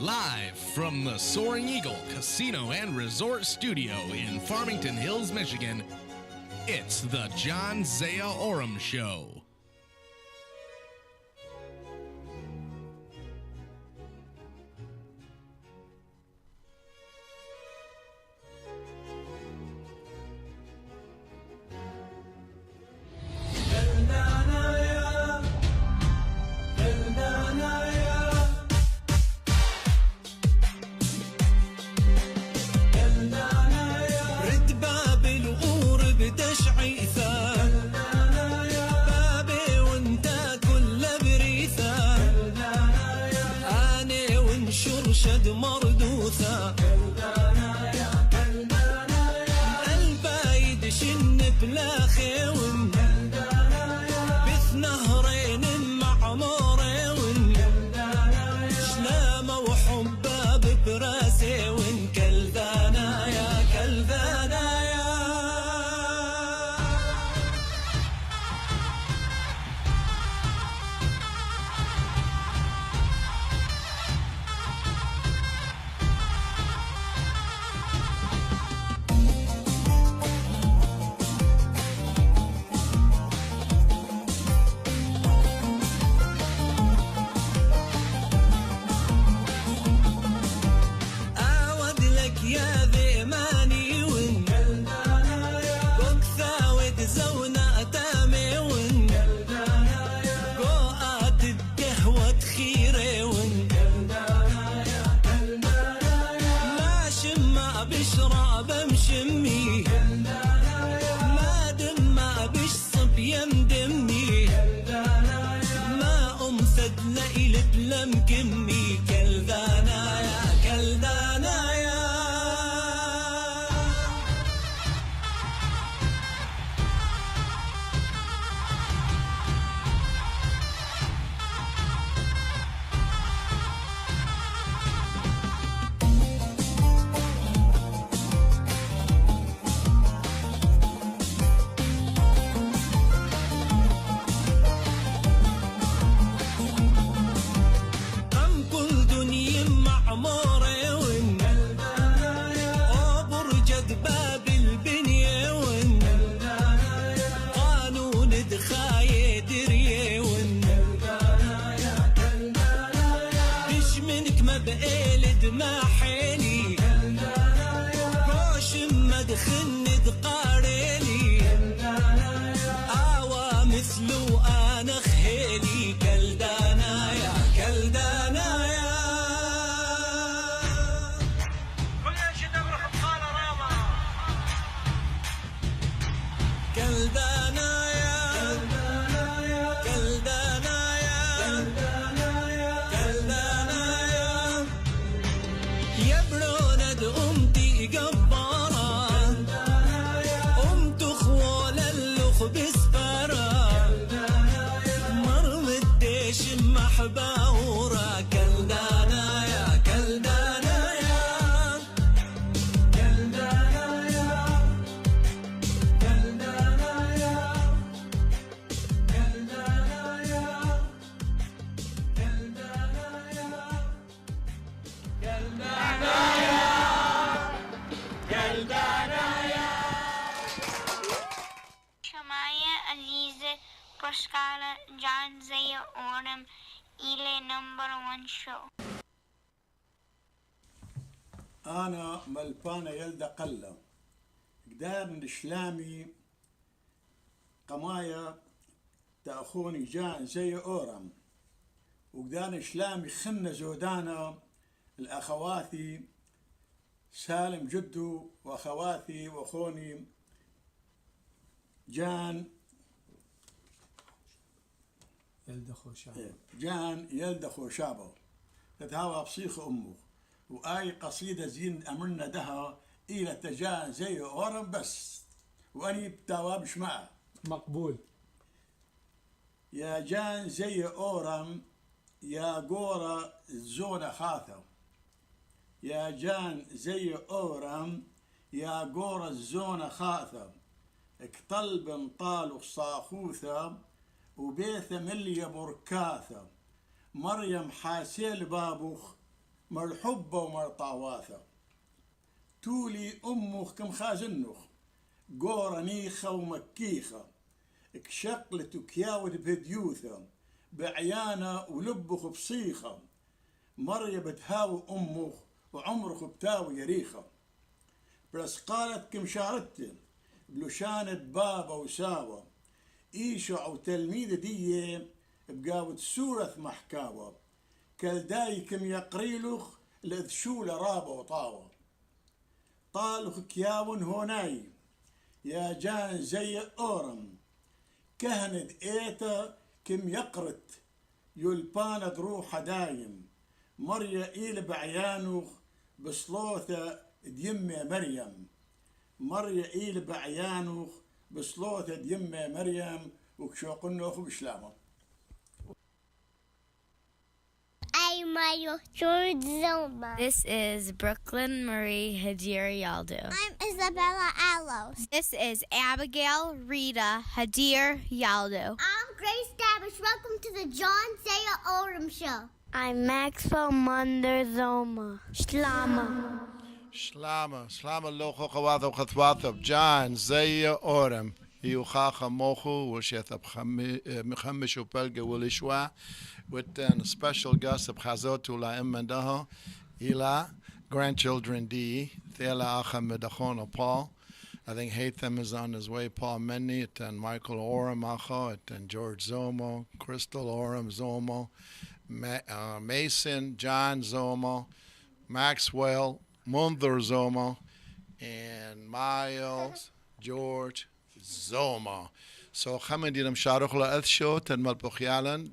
Live from the Soaring Eagle Casino and Resort Studio in Farmington Hills, Michigan, it's the Zia Oram Show. شد مردوثة البايد شن بلا خيون بث نهرين معمورين شلامة وحباب براسي وين كلذانا يا كلذانا يا يا ذيماني ون بكثا ودزونا أتامي ون قوات الدهوة تخيري ون ما شما بشراب مشمي ما دما بشصب يندمي ما أمثد ليلة لم كمي كلذانا يا كلذانا يا معموري ون وبرجد باب البنية ون قانون دخاية درية ون دش منك ما بقيلد ما حيلي روش ما دخن دقاريلي آوا مثلو أنا خيلي كلدانا يا كلدانا يا كلدانا يا كلدانا يا كلدانا يا يا برونة أمتي جبارة أمت خوال اللخ بسفارة مرم الديش محباورة كلدانا يا كلدانا يا كلدانا يا شماية عزيزة بشكالة جان زيا أورم إلى نمبر 1 شو. أنا ملبانة يلدا قلة قدار نشلامي قمايا تأخوني جان زي أورم وقدار نشلامي خنة زودانا الأخواتي سالم جدو وأخواتي وأخوني جان يلدا خوشابه تتهاوى بصيخ أمه وآي قصيدة زين أمرنا دها إلى تجان زي أورم بس وأني بتوابش معه مقبول. يا جان زي أورم يا قورة الزونة خاثة يا جان زي أورم يا قورة الزونة خاثة اكطلب طالو صاخوثة وبيث ملي بركاثة مريم حاسيل بابوخ مرحبة ومرطاواثة تولي أمخ كم خازنخ قورنيخة ومكيخة اكشقلت وكياود بهديوثة بعيانة ولبخ بصيخة مريا بتهاوي أمخ وعمرخ بتاوي يريخة بس قالت كم شارتن بلوشانة بابا وساوة إيشع وتلميذ دي بقاوت سورة محكاوة كالداي كم يقريلخ لذشول رابا وطاوة طالخ كياون هوناي يا جان زي أورم كهند إيتا كم يقرت يلباند روح دايم مريا إيل بعيانوخ بصلوثة ديمة مريم مريا إيل بعيانوخ بصلوثة ديمة مريم وكشوقنوخ بشلامه I'm Mario George Zoma. This is Brooklyn Marie Hadir Yaldo. I'm Isabella Alos. This is Abigail Rita Hadir Yaldo. I'm Grace Davish. Welcome to the John Zia Oram Show. I'm Maxwell Munder Zoma. Shlama. Shlama locho kawato khatwato John Zia Oram. يوخاخ موخو وشيث بخمش وبلغ ولشوا with a special guest بخازوت ولا إمندها إلى grandchildren D ثيلا أخا مدخون Paul. I think Hatham is on his way. Paul Menni and Michael Oram Acho and George Zomo, Crystal Oram Zomo, Mason John Zomo, Maxwell Munther Zomo, and Miles George Zoma. So خمن دي نمشارخ لأثشو تنمل بخيالا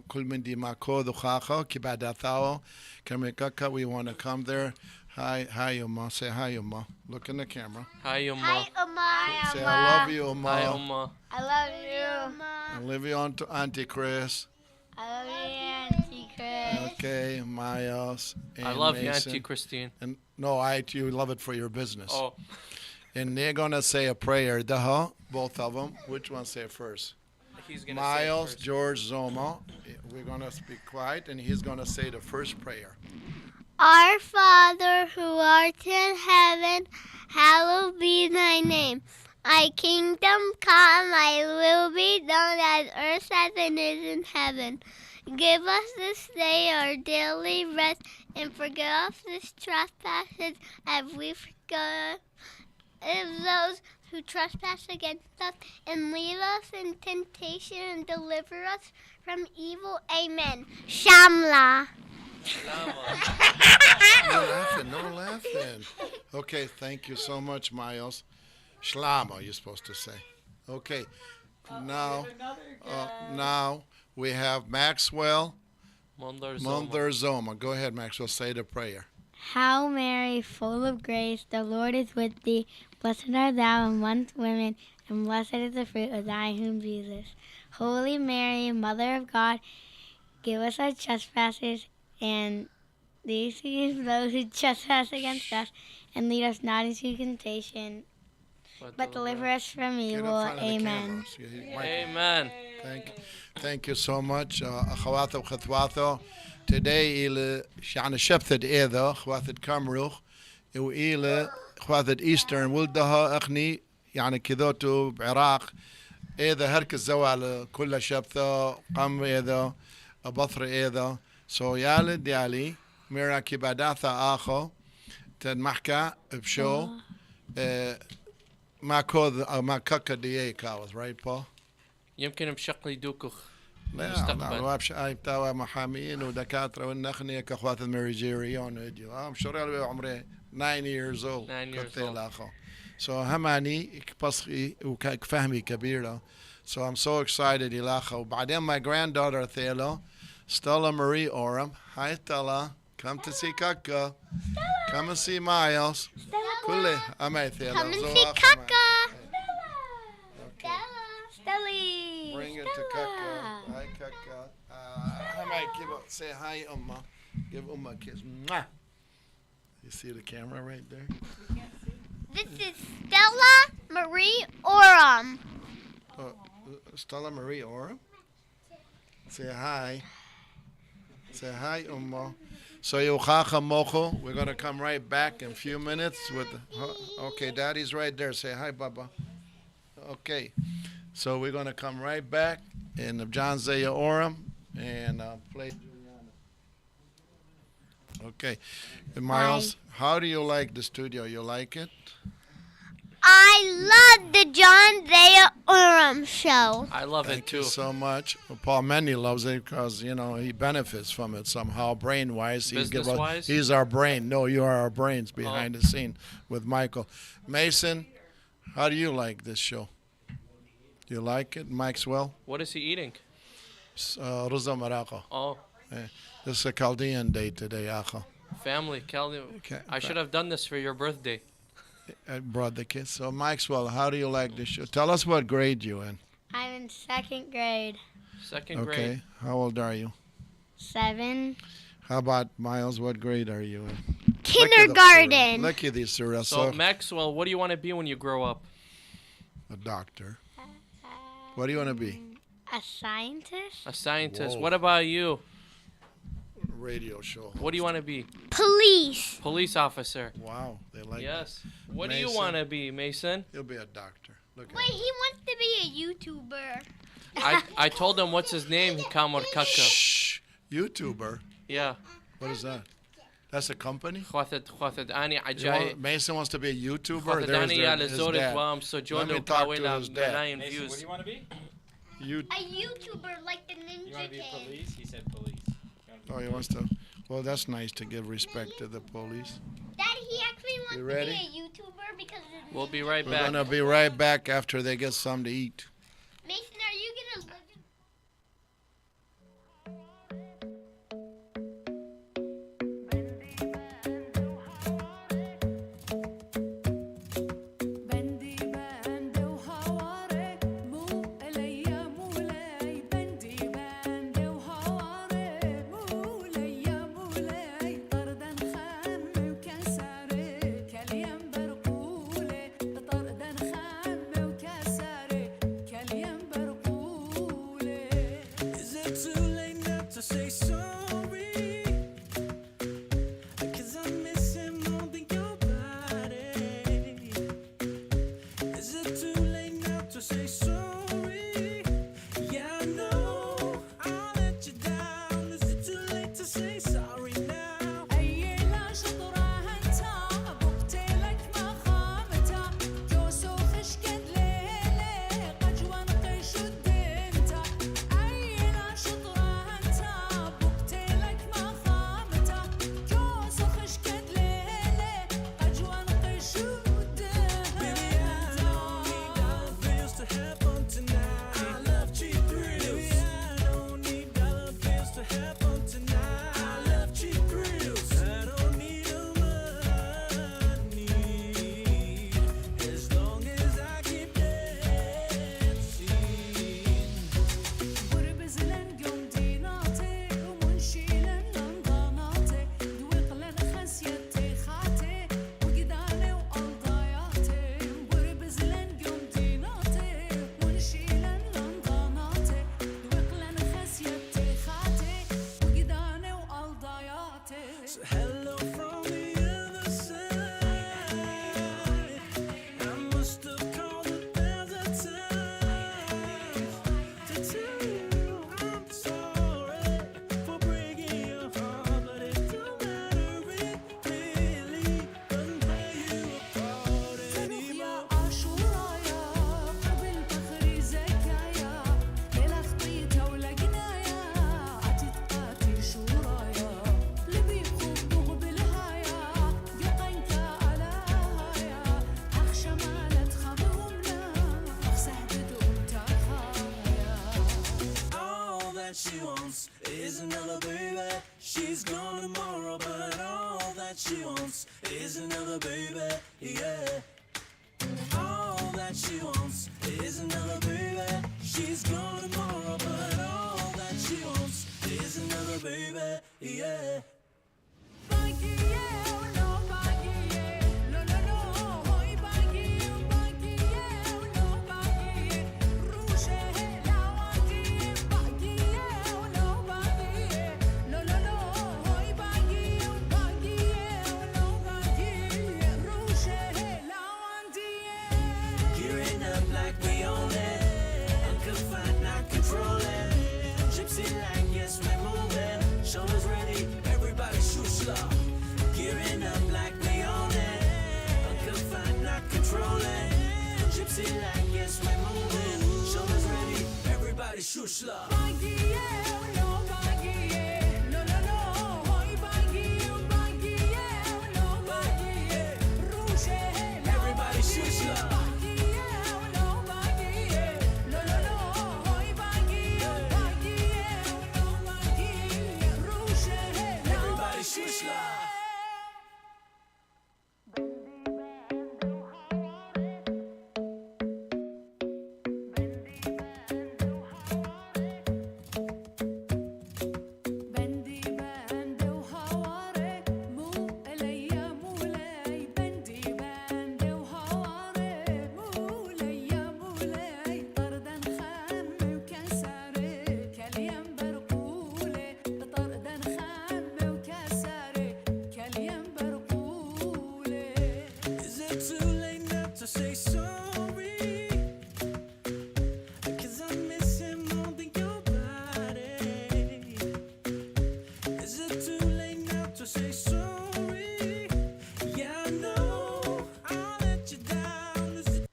كل من دي ماكو ذخاخو كبعد ثاو كمي كاكا we want to come there. Hi Yuma. Say hi Yuma. Look in the camera. Hi Yuma. Hi, Omar. Say I love you Yuma. Hi Yuma. I love you. I love you Auntie Chris. I love you, Auntie Chris. Okay, Miles. I love Mason. you, Auntie Christine. And you love it for your business. Oh. And they're gonna say a prayer. Both of them. Which one say it first? He's gonna Miles say it first. George Zoma. We're gonna speak quiet, and he's gonna say the first prayer. Our Father who art in heaven, hallowed be thy name. Thy kingdom come, thy will be done on earth as it is in heaven. Give us this day our daily bread, and forgive us this trespasses as we forgive those who trespass against us, and lead us in temptation and deliver us from evil. Amen. Shamla. No laughing. Okay, thank you so much, Miles. Shlama, you're supposed to say. Okay, now we have Maxwell Munther Zoma. Go ahead, Maxwell, say the prayer. Hail Mary, full of grace, the Lord is with thee. Blessed art thou amongst women, and blessed is the fruit of thy womb, Jesus. Holy Mary, Mother of God, give us our trespasses, and these those who trespass against us, and lead us not into temptation, but deliver us from Get evil. up front of the Amen. camera. Amen. Thank you so much. أخواته وخطواته. Today إلى يعني شبثة إذا أخواته كامروخ وإلى أخواته إيسترن ولدها أخني يعني كذوتو بعراق إذا هركز زوال كل شبثة قم إذا أبصر إذا سو يالي ديالي ميرا كباداثا آخو تنمحكا بشو ما كوذ ما كاكا ديي كاوز right Paul يمكن بشكل يدوكخ لا مستقبل. وابش اي بتاع محامين ودكاتره والنخنيه كاخوات الميريجيريون اديو مشوري عمري 9 years old 9 years كتير old. لاخو so هماني كبصخي وكفهمي كبيره so I'm so excited يلاخو وبعدين my granddaughter ثيلو Stella Marie Oram. Hi Stella, come to see Kaka. Come and see Miles. كله أمي ثيلو Come and see Kaka. Stelly. Bring it to Kaka. Hi, Kaka. Say hi, Umma. Give Umma a kiss. Mwah. You see the camera right there? This is Stella Marie Oram. Stella Marie Oram. Say hi. Say hi, Umma. So Yuchacha Mocho, we're gonna come right back in a few minutes with. Okay, Daddy's right there. Say hi, Baba. Okay, so we're gonna come right back in the John Zia Oram and play. Okay, and Miles, how do you like the studio? You like it? I love the John Zia Oram show. I love it Thank you too. so much. Well, Paul Mendy loves it because he benefits from it somehow, brain-wise. Business-wise? He's our brain. No, you are our brains behind the scene with Michael. Mason, how do you like this show? Do you like it, Maxwell? What is he eating? Ruza Marako. Oh, This is a Chaldean day today, Acha. family. Kelly, I should have done this for your birthday. I brought the kids. So, Maxwell, how do you like this show? Tell us what grade you in. I'm in 2nd grade. Second Okay. grade. How old are you? 7. How about Miles? What grade are you in? Kindergarten. Look at these, Surah. So, Maxwell, what do you want to be when you grow up? A doctor. What do you want to be? A scientist? A scientist. Whoa. What about you? Radio show. What do you want to be? Police. Police officer. Wow, they like Yes. What do you Mason. want to be, Mason? He'll be a doctor. Look Wait, at he wants to be a YouTuber. I told him what's his name. Kamor Kaka. Shh. YouTuber. Yeah. What is that? That's a company? خواثد أني You عجاي want- Mason wants to be a YouTuber. خواثد There's أني their, يا his لزور dad. الوام سجود Let me talk to وكاويلا his dad. ملايين Mason, what views. do you want to be? You, A YouTuber like the You Ninja want to be Kid. police? He said police. You wanna be he wants to. Well, that's nice to give respect to the police. Daddy, he actually wants You to ready? be a YouTuber because of We'll be right We're back. gonna be right back after they get something to eat. Mason, are you gonna live in بندي بند وهواري مو ليا مولاي بندي بند وهواري مو ليا مولاي طردا خام وكساري كاليم برقولي طردا خام وكساري كاليم برقولي. Is it too late now to say sorry? 'Cause I'm missing more than your body. Is it too late now to say sorry? Yeah, I know I let you down. Is it too late to say sorry now? أي لا شطرها انت بقتلك ما خامتا جوسو خشكد ليلي قجوان قيش الدنتا. أي لا شطرها انت بقتلك ما خامتا جوسو خشكد ليلي قجوان قيش Baby, I don't need dollar bills to have fun tonight. I love cheap thrills. Baby, I don't need dollar bills to have fun tonight. I love cheap thrills. I don't need no money as long as I keep dancing. بربزلن قمديناتي ومنشيلن لنضاناتي دويقلن خسيتي خاتي وقداني وقلضاياتي بربزلن قمديناتي ومنشيلن لنضاناتي دويقلن خسيتي خاتي وقداني وقلضاياتي. So hello from the other side. I must have called a thousand times to tell you I'm sorry for breaking your heart, but it don't matter, it really doesn't play you apart صاروخ يا anymore. عاشورايا قبل فخري زكايا ليلة خطيتها ولقنايا عتتقاتي شورايا لبي خبوغ بالهايا يقنك على هايا أخشى ما تخبرنا أخسحت دومتا خايا. All that she wants is another baby. She's gone tomorrow, but all that she wants is another baby. Yeah. All that she wants is another baby. She's gone tomorrow, but all that she wants is another baby. Yeah. باقية ولو باقية لو لو لو هاي باقية وباقية ولو باقية روشة لا واقية باقية ولو باقية لو لو لو هاي باقية Gypsy like, yes, we're moving. Shoulders ready, everybody shusha. Gearing up like we own it. Unconfined, not controlling. Gypsy like, yes, we're moving. Shoulders ready, everybody shusha. Everybody shusha. Everybody shusha. بندي بند وهواري مو ليا مولاي بندي بند وهواري مو ليا مولاي طردا خامي وكساري كاليم برقولي طردا خامي وكساري كاليم برقولي. Is it too late now to say sorry? 'Cause I'm missing more than your body. Is it too late now to say sorry? Yeah, I know I'll let you down. Is it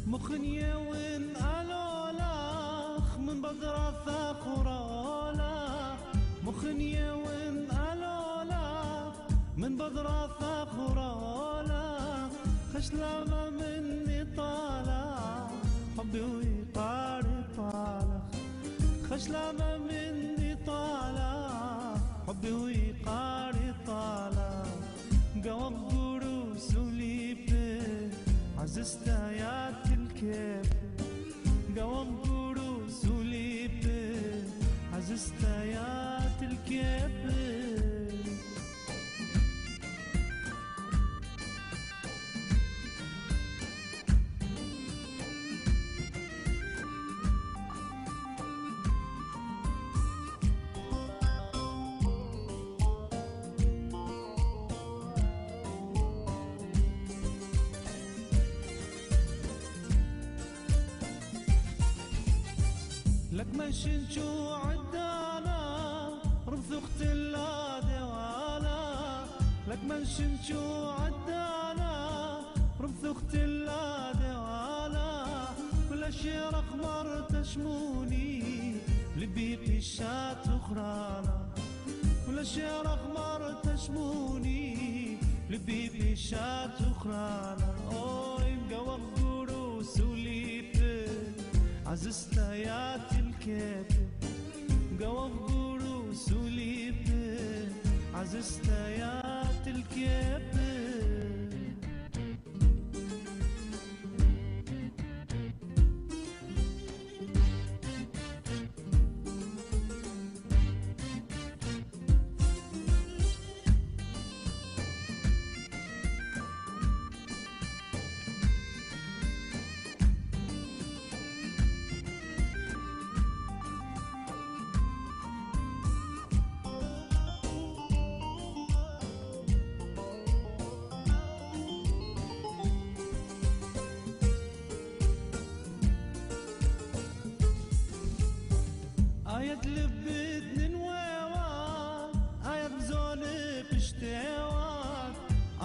مخنية وين ألولاخ من بقرة خرالا مخنية وين ألولاخ من بقرة خرالا خشلامة مني طالع حبي ويطاري طالع خشلامة مني طالع حبي ويقاري طالع قوم قروس وليبي عززتايات الكيف قوم قروس وليبي عززتايات الكيف لك ماشي نشو عدانا رمث اخت الله دوالا لك ماشي نشو عدانا رمث اخت الله دوالا كل شي رخمر تشموني لبيقي الشات اخرانا كل شي رخمر تشموني لبيقي الشات اخرانا اوي مقوم قروس وليبي عززتايات الكيف قوم قروس وليبي عززتايات الكيف آيات لبتني نواوات آيات مزوني بشتاوات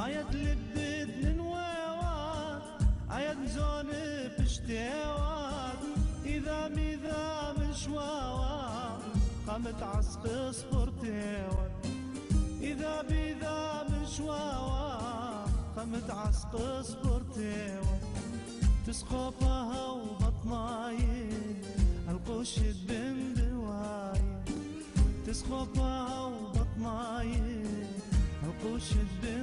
آيات لبتني نواوات آيات مزوني بشتاوات إذا ميذا من شواوات قامت عسق صبرتاوات إذا بيذا من شواوات قامت عسق صبرتاوات تسقطها وبطناي القوش بن دواي تسقطها وبطناي القوش بن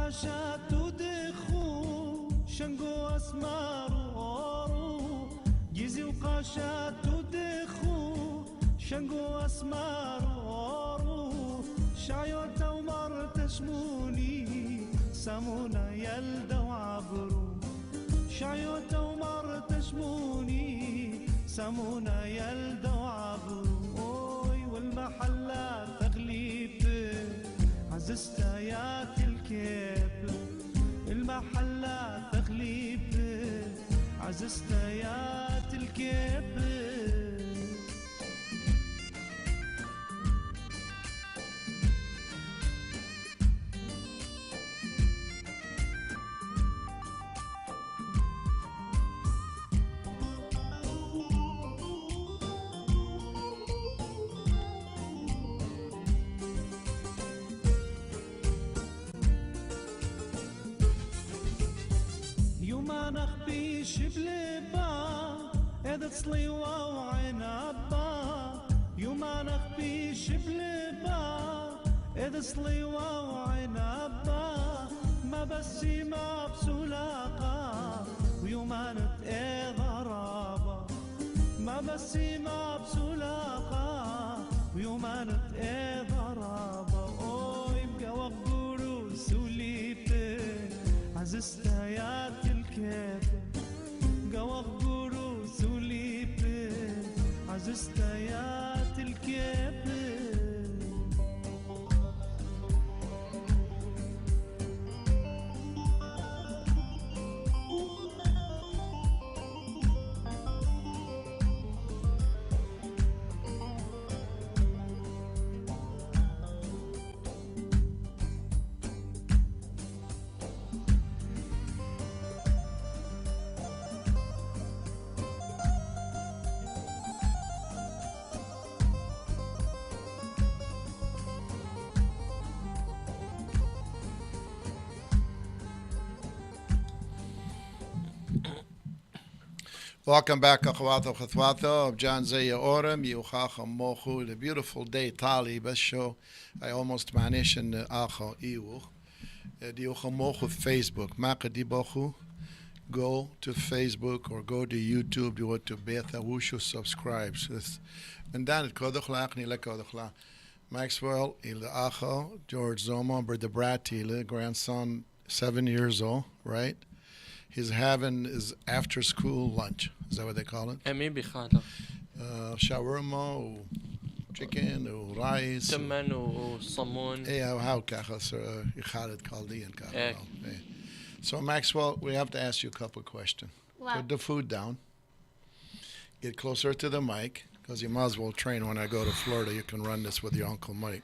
وقاشات ودخو شنقو أسمار وغورو جيزي وقاشات ودخو شنقو أسمار وغورو شعيوتا ومر تشموني سامونا يلدا وعبرو شعيوتا ومر تشموني سامونا يلدا وعبرو والمحلات تغليب عززتايات الكيب المحلات تغليب عززتايات الكيب يوما نخبي شبلبا إذا تصليوا وعنبا يوما نخبي شبلبا إذا صليوا وعنبا ما بسي ما بسلاقا ويوما نتقي ضرابا ما بسي ما بسلاقا ويوما نتقي ضرابا يبقى وقبرو سوليبتي عززتايات الكيب قوى غبورو سوليبي عززتايات الكيب Welcome back, Akhwato Khatwato of John Zia Oram, Yuchacha Mochu, the beautiful day, Tali, Besho. I almost manish in the Acho Iwu. The Yucha Mochu Facebook, Makadi Bochu. Go to Facebook or go to YouTube, do it to Beth Awushu, subscribe. And then it Kodochla, Ni Lekodochla. Maxwell, Il Acho, George Zoma, Brother grandson, 7 years old, right? He's having his after school lunch. Is that what they call it? maybe خالة Shawarma, chicken, rice. تمن وصمون. How كذا يخالد Chaldean كذا. So Maxwell, we have to ask you a couple of questions. What? Put the food down. Get closer to the mic, because you might as well train when I go to Florida. You can run this with your Uncle Mike.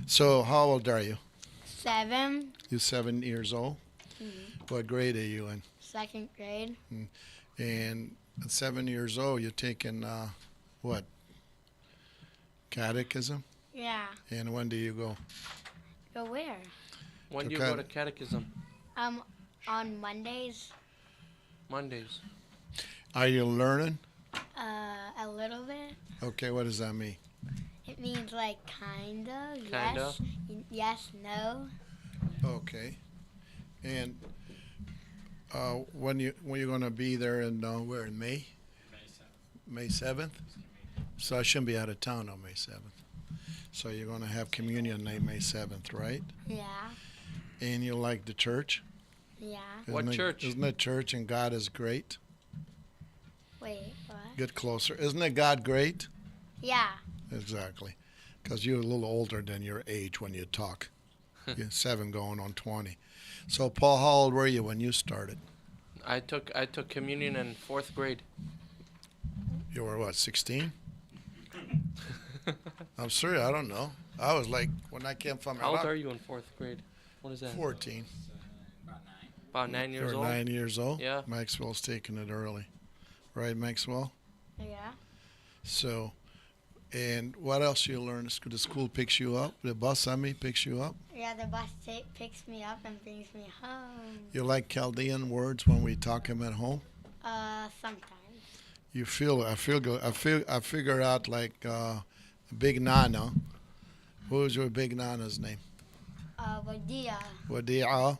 So how old are you? 7. You're 7 years old? Mm-hmm. What grade are you in? 2nd grade. And at 7 years old, you're taking what? Catechism? Yeah. And when do you go? Go where? When do you go to catechism? On Mondays. Mondays. Are you learning? A little bit. Okay, what does that mean? It means like kinda. Kinda? Yes, no. Okay. And when you're going to be there in where, in May? May 7th. So I shouldn't be out of town on May 7th. So you're going to have communion on May 7th, right? Yeah. And you like the church? Yeah. What church? Isn't it church and God is great? Wait, what? Get closer. Isn't it God great? Yeah. Exactly. Because you're a little older than your age when you talk. You're 7 going on 20. So Paul, how old were you when you started? I took communion in 4th grade. You were what, 16? I'm serious, I don't know. I was like, when I came from How old are you in 4th grade? What is that? 14. About 9 years You're old? 9 years old? Yeah. Maxwell's taking it early. Right, Maxwell? Yeah. So, and what else you learn? The school picks you up? The bus, picks you up? Yeah, the bus picks me up and brings me home. You like Chaldean words when we talk them at home? Sometimes. You feel, I figure out like Big Nana. What was your Big Nana's name? Wadia. Wadi'a.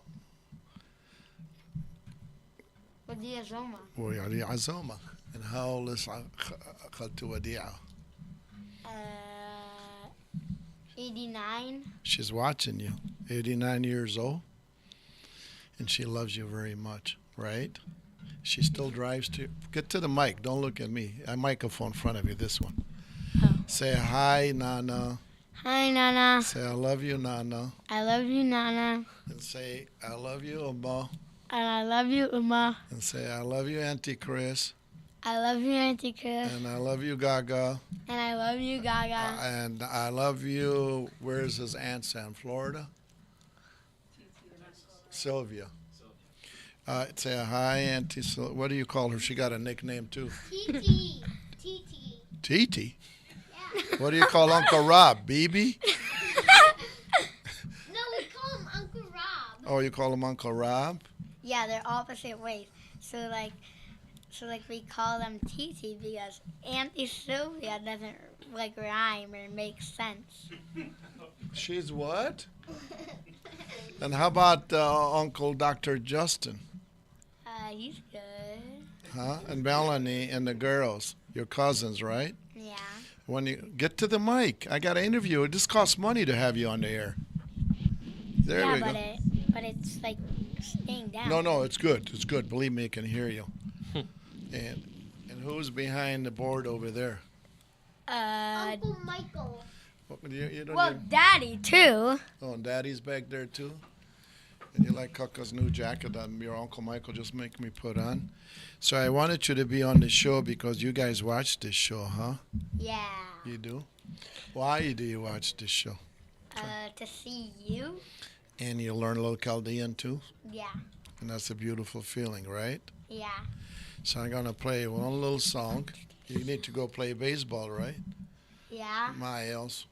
Wadia Zoma. Wadi'a Zoma. And how old is Khaltu Wadi'a? 89. She's watching you. 89 years old. And she loves you very much, right? She still drives to. Get to the mic. Don't look at me. A microphone in front of you. This one. Oh. Say hi, Nana. Hi, Nana. Say I love you, Nana. I love you, Nana. And say I love you, Uma. And I love you, Uma. And say I love you, Auntie Chris. I love you, Auntie Chris. And I love you, Gaga. And I love you, Gaga. And I love you. Where's his aunt in Florida? Sylvia. Say hi, Auntie. What do you call her? She got a nickname too. Titi. Titi. Titi. Yeah. What do you call Uncle Rob? BB? No, we call him Uncle Rob. Oh, you call him Uncle Rob? Yeah, they're opposite ways. So we call them Titi because Auntie Sylvia doesn't rhyme or make sense. She's what? And how about Uncle Dr. Justin? He's good. Huh? And Melanie and the girls, your cousins, right? Yeah. When you get to the mic, I got to interview. It just costs money to have you on the air. There we go. But it's staying down. No, it's good. It's good. Believe me, I can hear you. and who's behind the board over there? Uncle Michael. You don't Well, Daddy too. Oh, and Daddy's back there too? And you like Kaka's new jacket that your Uncle Michael just make me put on? So I wanted you to be on the show because you guys watch this show, huh? Yeah. You do? Why do you watch this show? To see you. And you learn a little Chaldean too? Yeah. And that's a beautiful feeling, right? Yeah. So I'm going to play one little song. You need to go play baseball, right? Yeah. Miles,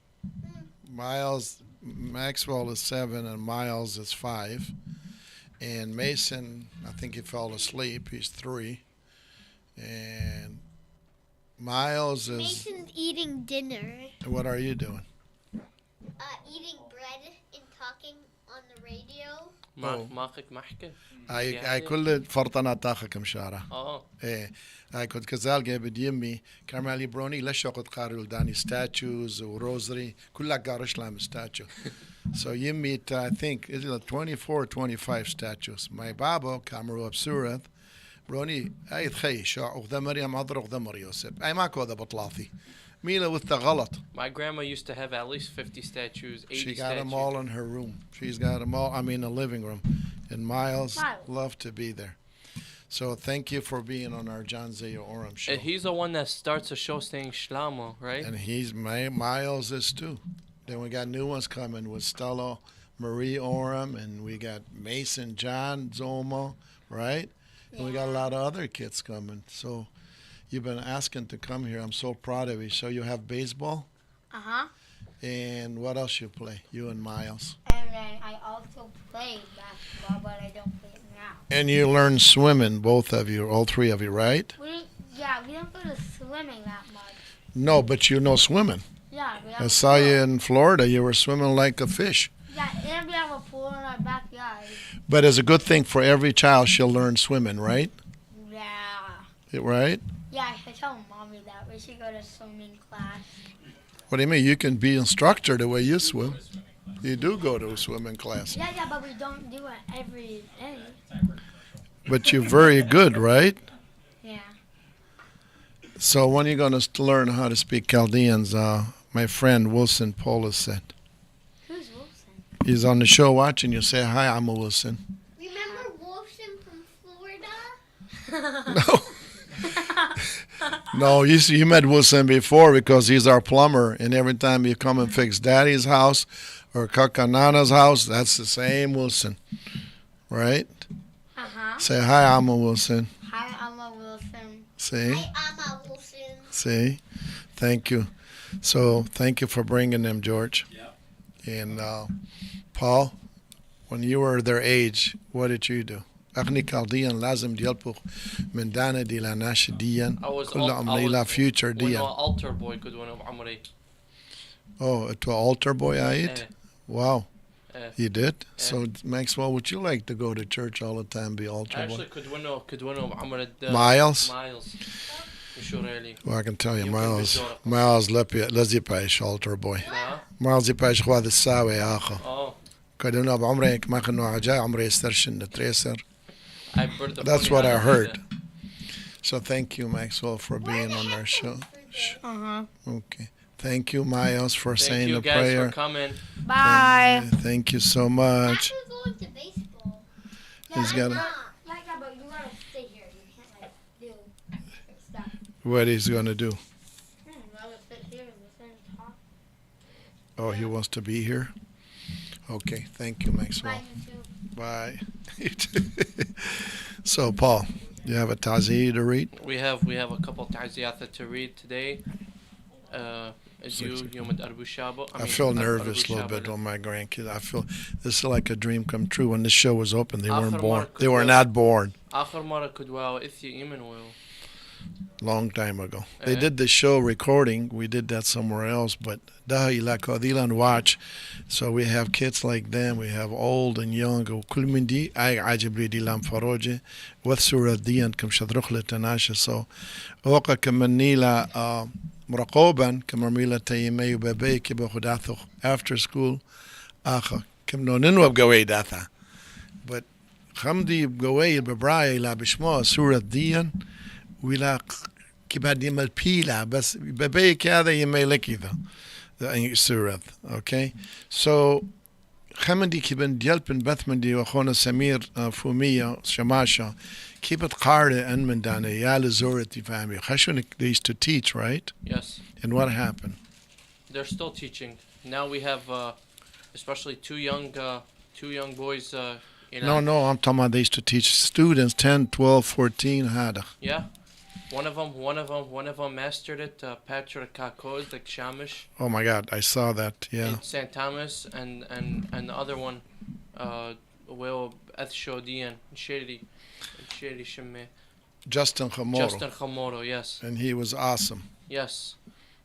Maxwell is 7 and Miles is 5. And Mason, I think he fell asleep. He's 3. And Miles is... Mason's eating dinner. What are you doing? Eating bread and talking on the radio. ماخك محكي I كل فرطنا تاخك مشارة. إيه I كنت كذلك بدي يمي كرمالي بروني ليش قد قارئ داني statues وروزري كلها قارش لهم statue. So يمي I think is it 24 or 25 statues. My babo كامرو بسورة بروني أي تخي شاع وذا مريم عذر وذا مريوسف أي ما كذا بطلاثي. Mila with the galat. My grandma used to have at least 50 statues, 80 She got statues. them all in her room. She's got them all, the living room. And Miles loved to be there. So thank you for being on our John Zia Oram show. And he's the one that starts the show saying Shlama, right? And Miles is too. Then we got new ones coming with Stella Marie Oram, and we got Mason John Zoma, right? And we got a lot of other kids coming. So you've been asking to come here. I'm so proud of you. So you have baseball? Uh-huh. And what else you play? You and Miles. And then I also play basketball, but I don't play it now. And you learn swimming, both of you, all 3 of you, right? We don't go to swimming that much. No, but you know swimming. Yeah, we have I saw you in Florida. You were swimming like a fish. Yeah, and we have a pool in our backyard. But it's a good thing for every child she'll learn swimming, right? Yeah. Right? Yeah, I tell Mommy that we should go to swimming class. What do you mean? You can be instructor the way you swim. You do go to a swimming class. Yeah, but we don't do it every day. But you're very good, right? Yeah. So when are you going to learn how to speak Chaldeans? My friend Wilson Polis said. Who's Wilson? He's on the show watching you. Say hi, I'm a Wilson. Remember Wilson from Florida? No. No, you met Wilson before because he's our plumber, and every time you come and fix Daddy's house or Kakanana's house, that's the same Wilson, right? Uh-huh. Say hi, I'm a Wilson. Hi, I'm a Wilson. See? Hi, I'm a Wilson. See? Thank you. So thank you for bringing them, George. Yeah. And Paul, when you were their age, what did you do? أغني كالديان لازم ديالبو من دانا دي لناش ديان كل عمري لا future ديان. altar boy كنت وانا بعمري. Oh, to altar boy عيد? Wow. You did? So, Maxwell, would you like to go to church all the time, be altar boy? Actually, could win عمر Miles? مشورالي. Well, I can tell you, يمكن Miles. بزورك. Miles لازم يبقاش altar boy. نعم. Miles يبقاش خواد الساوي يا أخو. Oh. كدنا بعمرك ما كنا عجاء عمري يسترشن تريسر. That's That's what I heard. So thank you, Maxwell, for being on our show. Okay. Thank you, Miles, for Thank saying you the guys prayer. for coming. Bye. Thank you so much. We're going to baseball. He's got a, Like that, but you gotta stay here. You can't like do stuff. what he's going to do. I gotta sit here and listen and talk. Oh, he wants to be here? Okay. Thank you, Maxwell. Bye, you Bye. too. So, Paul, you have a tazi to read? We have a couple تعزيات to read today. يوم أربو شابو. I feel nervous a little bit on my grandkids. I feel this is like a dream come true. When this show was open, they weren't born. They were not born. آخر مرة كنت واو إثي إيمن واو. Long time ago. They did the show recording. We did that somewhere else, but Daha ila Kadilan watch. So we have kids like them. We have old and young. وكل من دي عاجب لي دي لام فروجة والسورة دي كم شدرخ لتناشى. So وقع كمني لا مراقبا كمرميلا تيمي وبابي كي خداثو after school آخر كم نونو بقوي داثا. But خمدي بقوي ببراي لا بشما سورة دي ولا كباد يمل بيلا بس ببيك هذا يملك كذا the سورة. Okay, so خمدي كبن ديالبن بثمندي وخونا سمير فومية شماشة كيبت قارة أن من دانا يا لزورتي فهمي خشون they used to teach, right? Yes. And what happened? They're still teaching. Now we have especially two young boys. No, I'm talking about they used to teach students 10, 12, 14 هذا. Yeah. One of them mastered it. Patrick Kakos, the Shamish. Oh my God, I saw that. Yeah. In St. Thomas, and the other one, Will Ethshodian, Shiri Shimme. Justin Chamorro, yes. And he was awesome. Yes.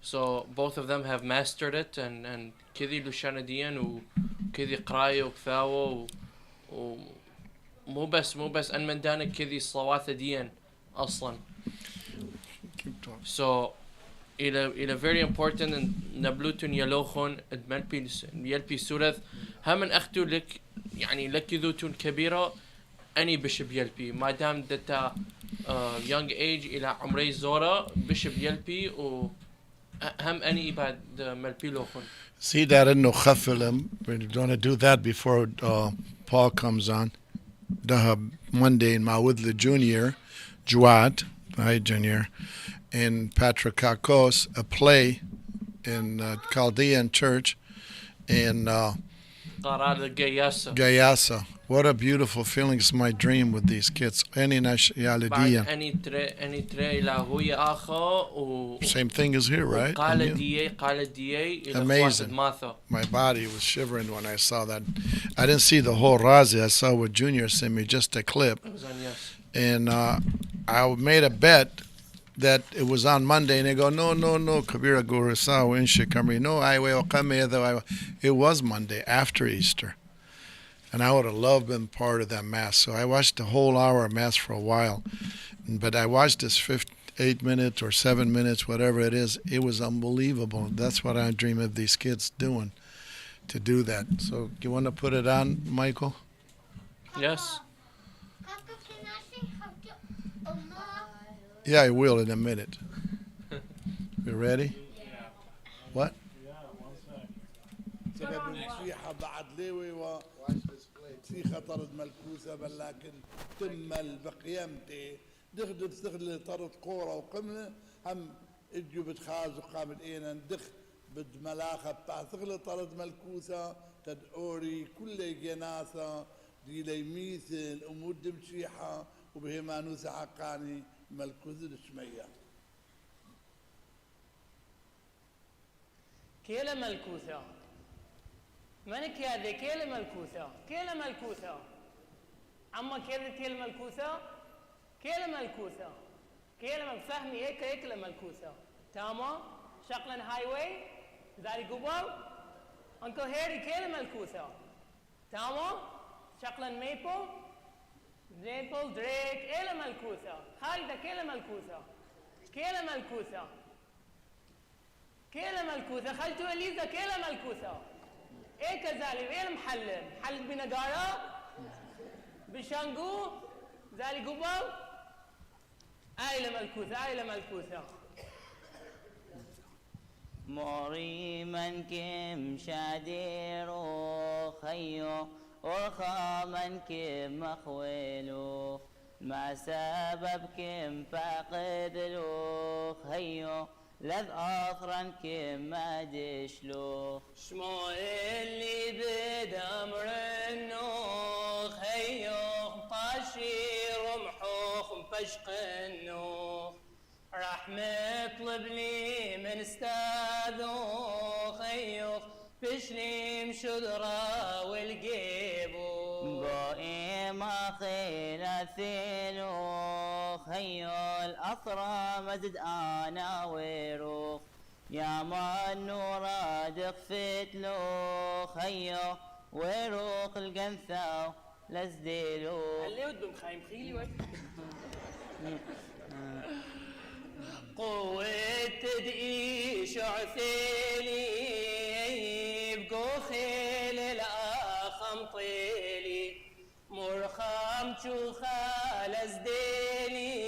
So both of them have mastered it, and كذي لشاناديان وكذي قراية وكفاوة ومو بس أن من دانك كذي صلوات ديان أصلا. So إلى very important and نبلوتن يلوخون يلبي سورة هم أختو لك يعني لك ذوتون كبيرة أني بشب يلبي ما دام دتا young age إلى عمري زورة بشب يلبي وهم أني بعد ملبي لوخون. See that in no chafilim. We're going to do that before Paul comes on. Monday in Mawudla Junior, Juat, hi Junior, and Patrick Kakos, a play in Chaldean Church in Gayasa. What a beautiful feeling. It's my dream with these kids. Same thing as here, right? Amazing. My body was shivering when I saw that. I didn't see the whole Razi. I saw what Junior sent me, just a clip. And I made a bet that it was on Monday, and they go, no, Kabira Gurusao in Shikamri. No, it was Monday after Easter. And I would have loved being part of that Mass. So I watched the whole hour of Mass for a while. But I watched this 8 minutes or 7 minutes, whatever it is. It was unbelievable. That's what I dream of these kids doing, to do that. So you want to put it on, Michael? Yes. Yeah, I will in a minute. You ready? Yeah. What? Yeah, 1 sec. في خطر ملكوسة بل لكن تمل بقيمتي دخل طرد قورة وقمنة هم اجوا بتخاز وقام الإينا ندخ بدملاخة بتاع ثغل طرد ملكوسة تدعوري كل جناسة دي لي ميثل أمود بشيحة وبهمانوس حقاني ملكوسة الشمية كيلا ملكوثة منك يا ذي كيلا ملكوثة كيلا ملكوثة عما كيلا ملكوثة كيلا ملكوثة كيلا فهمي هيك ملكوثة تاما شقلن هاي واي ذاري قبل انكو هيري كيلا ملكوثة تمام شقلن ميبل ميبل دريك إلى ملكوثة خالدة كيلة ملكوثة كيلة ملكوثة كيلة ملكوثة خالتو إليزا كيلة ملكوثة إيه كذلك إيه المحلل محل بنقارة بشانقو زالي قبل آيلة ملكوثة آيلة ملكوثة موري من كم شاديرو خيو ورخا من كم مخويلو ما سبب كم فاقد له خيو لذ أثرا كم ما دشلو شمو اللي بدمر النوخ هيوخ طاشير ومحوخ مفشق النوخ راح مطلب لي من استاذوخ هيوخ بشلي مشدرة والجيبو قائم أخيل الثلوخ هيو الأثرى مزد أنا ويروخ يا من نورا دقفت لوخ هيو ويروخ القنثة لزديلوخ اللي ودهم خايم خيلي وجه قوة تدقيش عثيلي بقو خيل الأخم طيلي مرخم شوخة لزديلي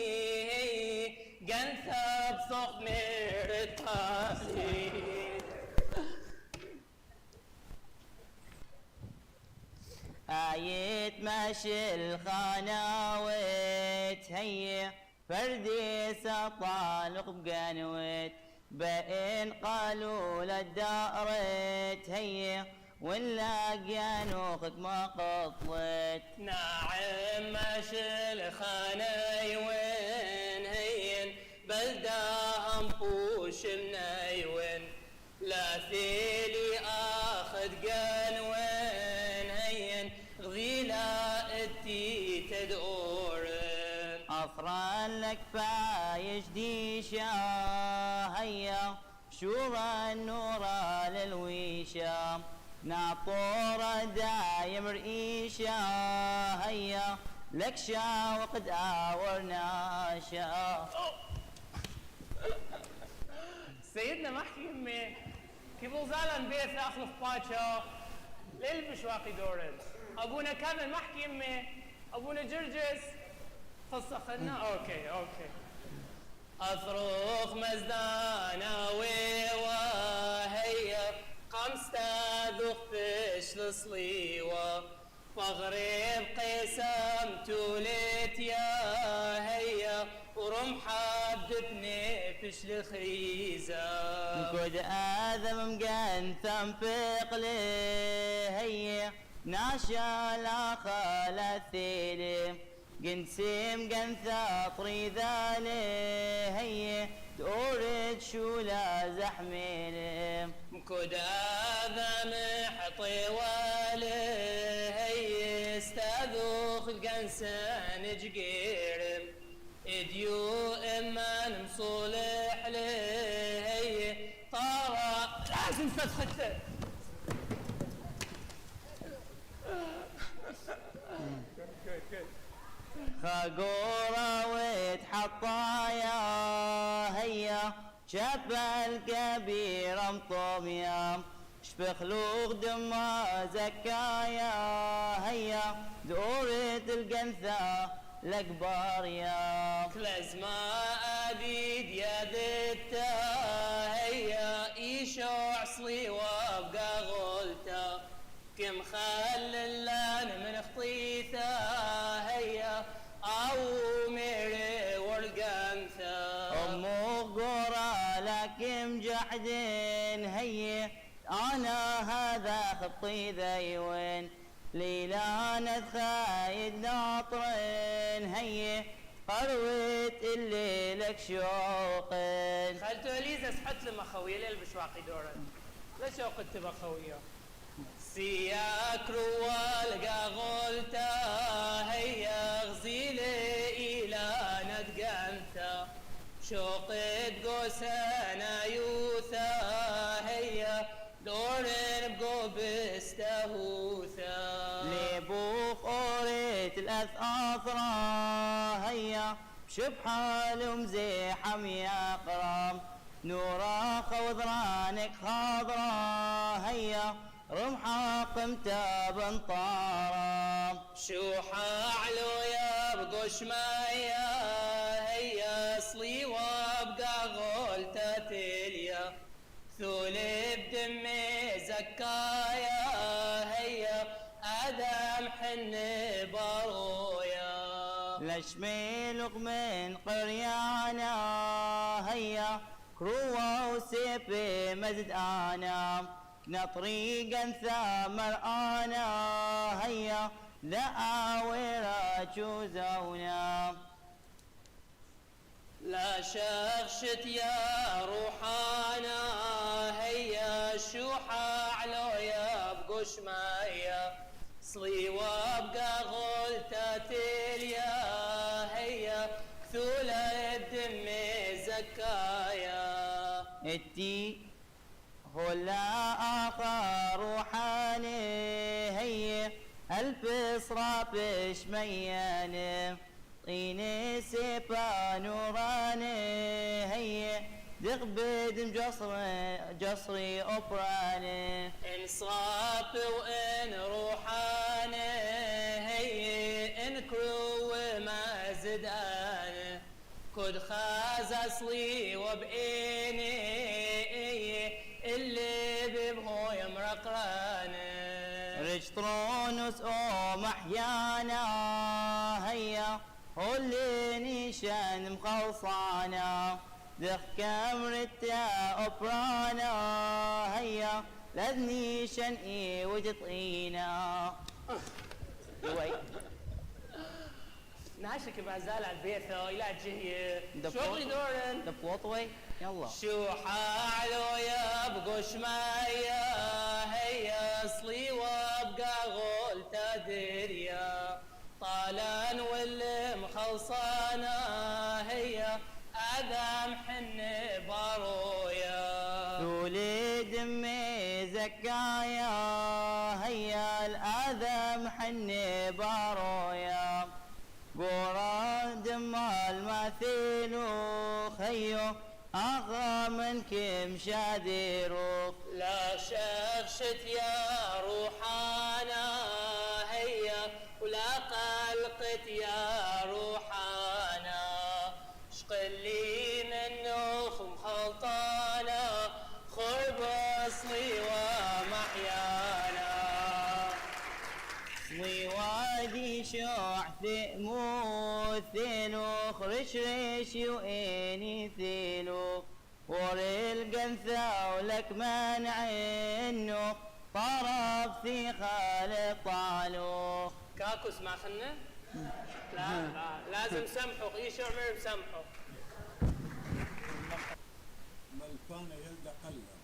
قنثة بثق مرتالي آية ماشي الخناوت هي فردي سطالق بقنوت بإن قالوا للدارت هي ولا قيانوخك ما قطلت نعم ماشي الخاني وين هين بلدهم بوش منايوين لا ثيلي اخذ قنوين هين غذيلا اتي تدورن أفرا لك فايش ديشا هيا شورا النورا للويشا ناطورة دايم رئيشا هيا لك شا وقد آورنا شا سيدنا محكي يمي كيبو زالن بيت اخلف باتشا ليلبش واقي دورن ابونا كامل محكي يمي ابونا جرجس فسخنا اوكي اصرخ مزدانا وهي قمستا ذوق فش لصليوة مغرب قسم تولت يا هي ورمحة بدبني فش لخيزة كود آذم مقنثم فقلي هي ناشا لا خالثيلي قنسيم قنثا طريذالي هي دورت شولا زحميلي مكود آذم حطي والي هي استاذوخ القنسان جقيرم اديو اما مصولح لي هي طارا لازم فتحته خاقورة وتحطايا هيا شاب الكبير مطوميا شبخلوق دما زكايا هيا دورة القنثة الأكبر يا كلازما أبيد يا ذتا هيا إيشوع صلي وابقى غولتا كم خللان من خطيثة هيا أو ميري والقنثة أمو قرى لكم جحدين هيا أنا هذا خطي ذيوين ليلان خايد ناطرين هي قروت اللي لك شوقين خالتو اليزا سحت لما خويه ليل بشواقي دورن لا شوق تبقى خويه سياك روال قاغولتا هيا غزيلي إلى ندقنتا شوقت قوسانا يوثا هيا دورن بقو بستهوثا ثلاث أطرا هيا بشبحال ومزيحم يا قرام نورا خضرانك خضرا هيا رمحة قمته بنطارا شوحة علويا بقش مايا هيا صليوة بقى غولتا تليا ثولي بدمي زكايا هيا آدم حن بارويا لشميلق من قريانا هيا كروة وسيفي مزد أنا نطريقا ثمر أنا هيا لا أويرا جوزونا لا شخشت يا روحانا هيا شوحة علويا بقش مايا صليوة بقى غولتا تليا هيا كثولة دمي زكايا اتي هلا آخر روحاني هي ألف صرابش مياني طيني سيبا نوراني هي دغبد جصري أوبراني إن صاب وإن روحاني هي إن كرو ما زداني كد خاز أصلي وبإني اللي ببهو يمرقراني رجطرونس أو محيانا هيا هولي نيشان مخلصانا دخ كامرتا أوبرانا هيا لذنيشان إي وجطينا وي ناشك بعزال على البيت إلى جهي شغلي دورن دبوطوي يلا شو حالو يا بقش مايا هيا صليوة بقى غول تدريا طالان واللي مخلصانا هيا آدم حن بارويا ذولي دمي زكايا هيا الآدم حن بارويا قورا دم المثيلو خيو أغى من كم شاديرو لا شخشت يا روحانا هيا ولا قلقت يا روحانا شقلي من نوخ مخلطانا خرب اصلي ومحيانا صلي وادي شوع ثئمو ثيلو خرش ريشي وإني ثيلو وري القنثة ولك منع إنه طرف في خالق طالو كاكوس ما خلنا؟ لا لازم سمحوا ايش عمر سمحوا ملفانة يلدى قلة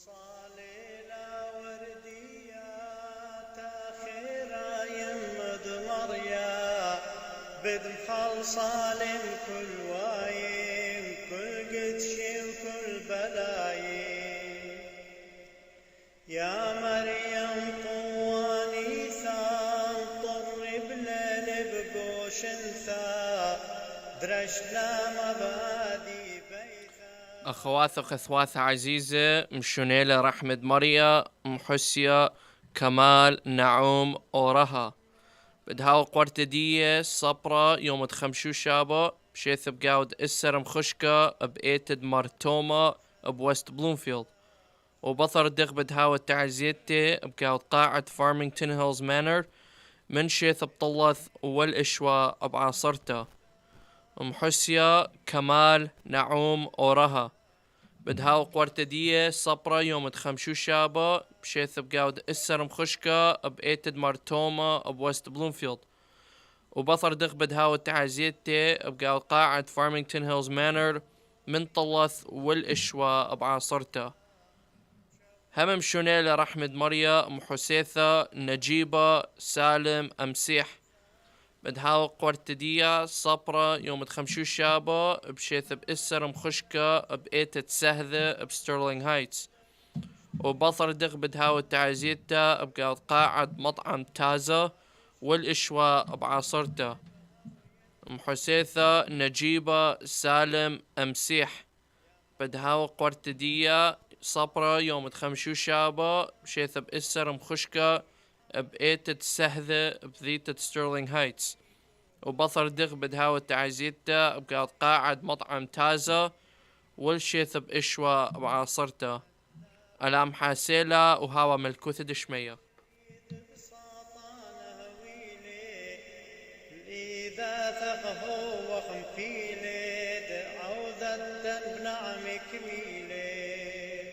صاليلا وردية تاخيرا يمد مريا بدم خلصالم كل وايم كل قدشي وكل بلايم يا مريم طواني ثان طر بليل بقوش انثى درش لا مبادي أخواث وأخوات عزيزة مشونيلة رحمد مريا محسيا كمال نعوم أورها بدهاو قورتدية صبرا يوم تخمشو شابا بشيث بقاود إسر مخشكا بإيتد مرتوما بوست بلومفيلد وبطر الدغ بدهاو التعزيتي بقاود قاعة فارمينغتون هيلز مانر من شيث بطلث والإشواء بعاصرتا محسيا كمال نعوم أورها بدهاو قورتدية صبرا يوم تخمشو شابا بشيث بقاود إسر مخشكا بإيتد مرتوما بوست بلومفيلد وبصر دغ بدهاو التعزيتي بقال قاعة فارمينغتون هيلز مانر من طلث والإشواء بعاصرته. همم شونيلة رحمد مريا محسيثة نجيبة سالم أمسيح بدهاو قورتدية صبرة يوم تخمشو شابة بشيث بإسر مخشكة بإيتة سهذة بستيرلينغ هايتس. وبصر دغ بدهاو التعزيتة بقال قاعة مطعم تازة والإشواء بعاصرته. محسيثة نجيبة سالم أمسيح بدهاو قورتدية صبرة يوم تخمشو شابة بشيث بإسر مخشكة بإيتة سهذة بذيتة ستيرلينغ هايتس. وبصر دغ بدهاو التعزيتة بقال قاعد مطعم تازة والشيث بإشواء بعاصرته. ألام حاسيلة وهاوى ملكوث دشمية. إذا ثقه وخمفيلي عوذة بنعمك ميلي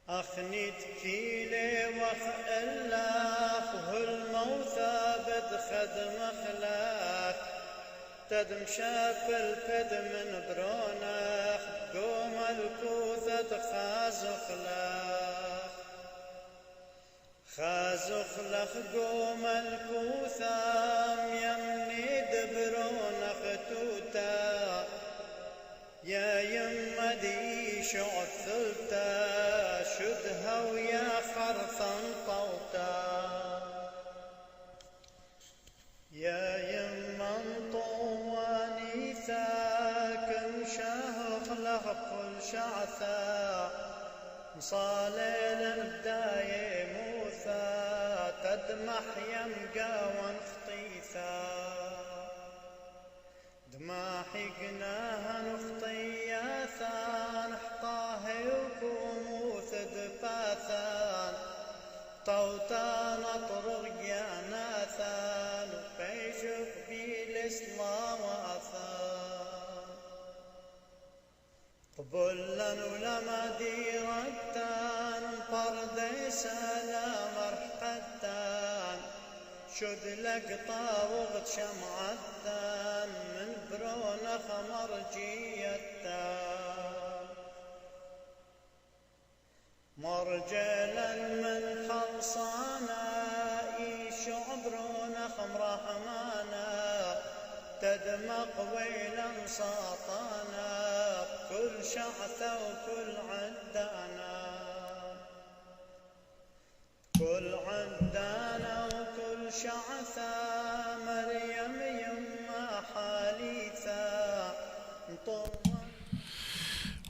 أخني تكيلي وخ الله الموثى بدخد مخلاك تدم شاف الفد من برونخ قوم الكوثة خازخ لخ قوم الكوثام يمني دبرونخ توتا يا يما دي شعثلتا شدها ويا خرثن طوتا يا يما انطواني ثاكن شهخ لخ كل شعثا صاليل بداية موثى تدمح يمقى ونخطيثا دماحي قناها نخطياثان حطاهي وكوموث دفاثان طوتان اطرق يا ناثان وبيشف بالاسلام واثان قبلا ولما ديرتان فردي سلام مرحقتان شد لقطا وغد شمعتان من برونخ مرجيتان مرجلا من خلصانا ايش عبرونخ مرحمانا تدمق ويلا ساطانا كل شعثة وكل عدانا كل عدانا وكل شعثة مريم يما حاليثة.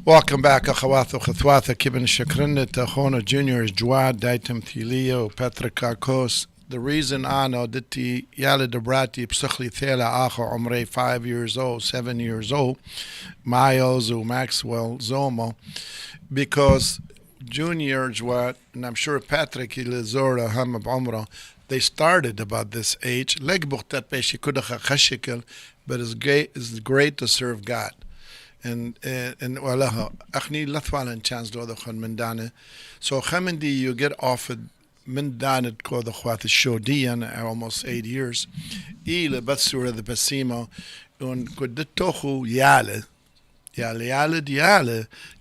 Welcome back أخوات وأخوات كيبن شكرنا أخونا جونيور جواد دايتم ثيليا وباتريك كاكوس. The reason أنا دتي يالا دبراتي بسخلي ثيلا آخر عمري 5 years old 7 years old Miles و Maxwell Zomo because Junior Jwad and I'm sure Patrick Ilizora هم بعمره they started about this age leg بختات بيشي كدخ خشكل but it's great to serve God and وله أخني لثوالا chance دو دخل من دانه so خمندي you get offered من دانت كود أخوات الشوديان almost 8 years إلى بسورة بسيمة ون كد توخو ياله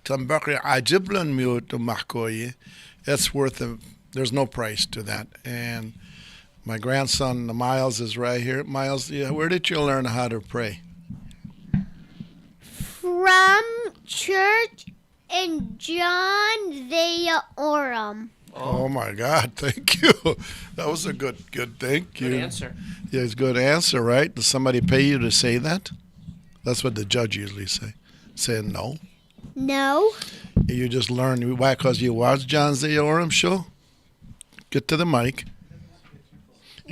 تنبقي عجبلن ميوت ومحكوية it's worth it. There's no price to that. And my grandson Miles is right here. Miles, where did you learn how to pray? From church in Zia Oram. Oh my God! Thank you. That was a good thank you. Good answer. Yeah, it's a good answer, right? Does somebody pay you to say that? That's what the judge usually say no. No. You just learn. Why? Because you watch John Zia Oram show. Get to the mic.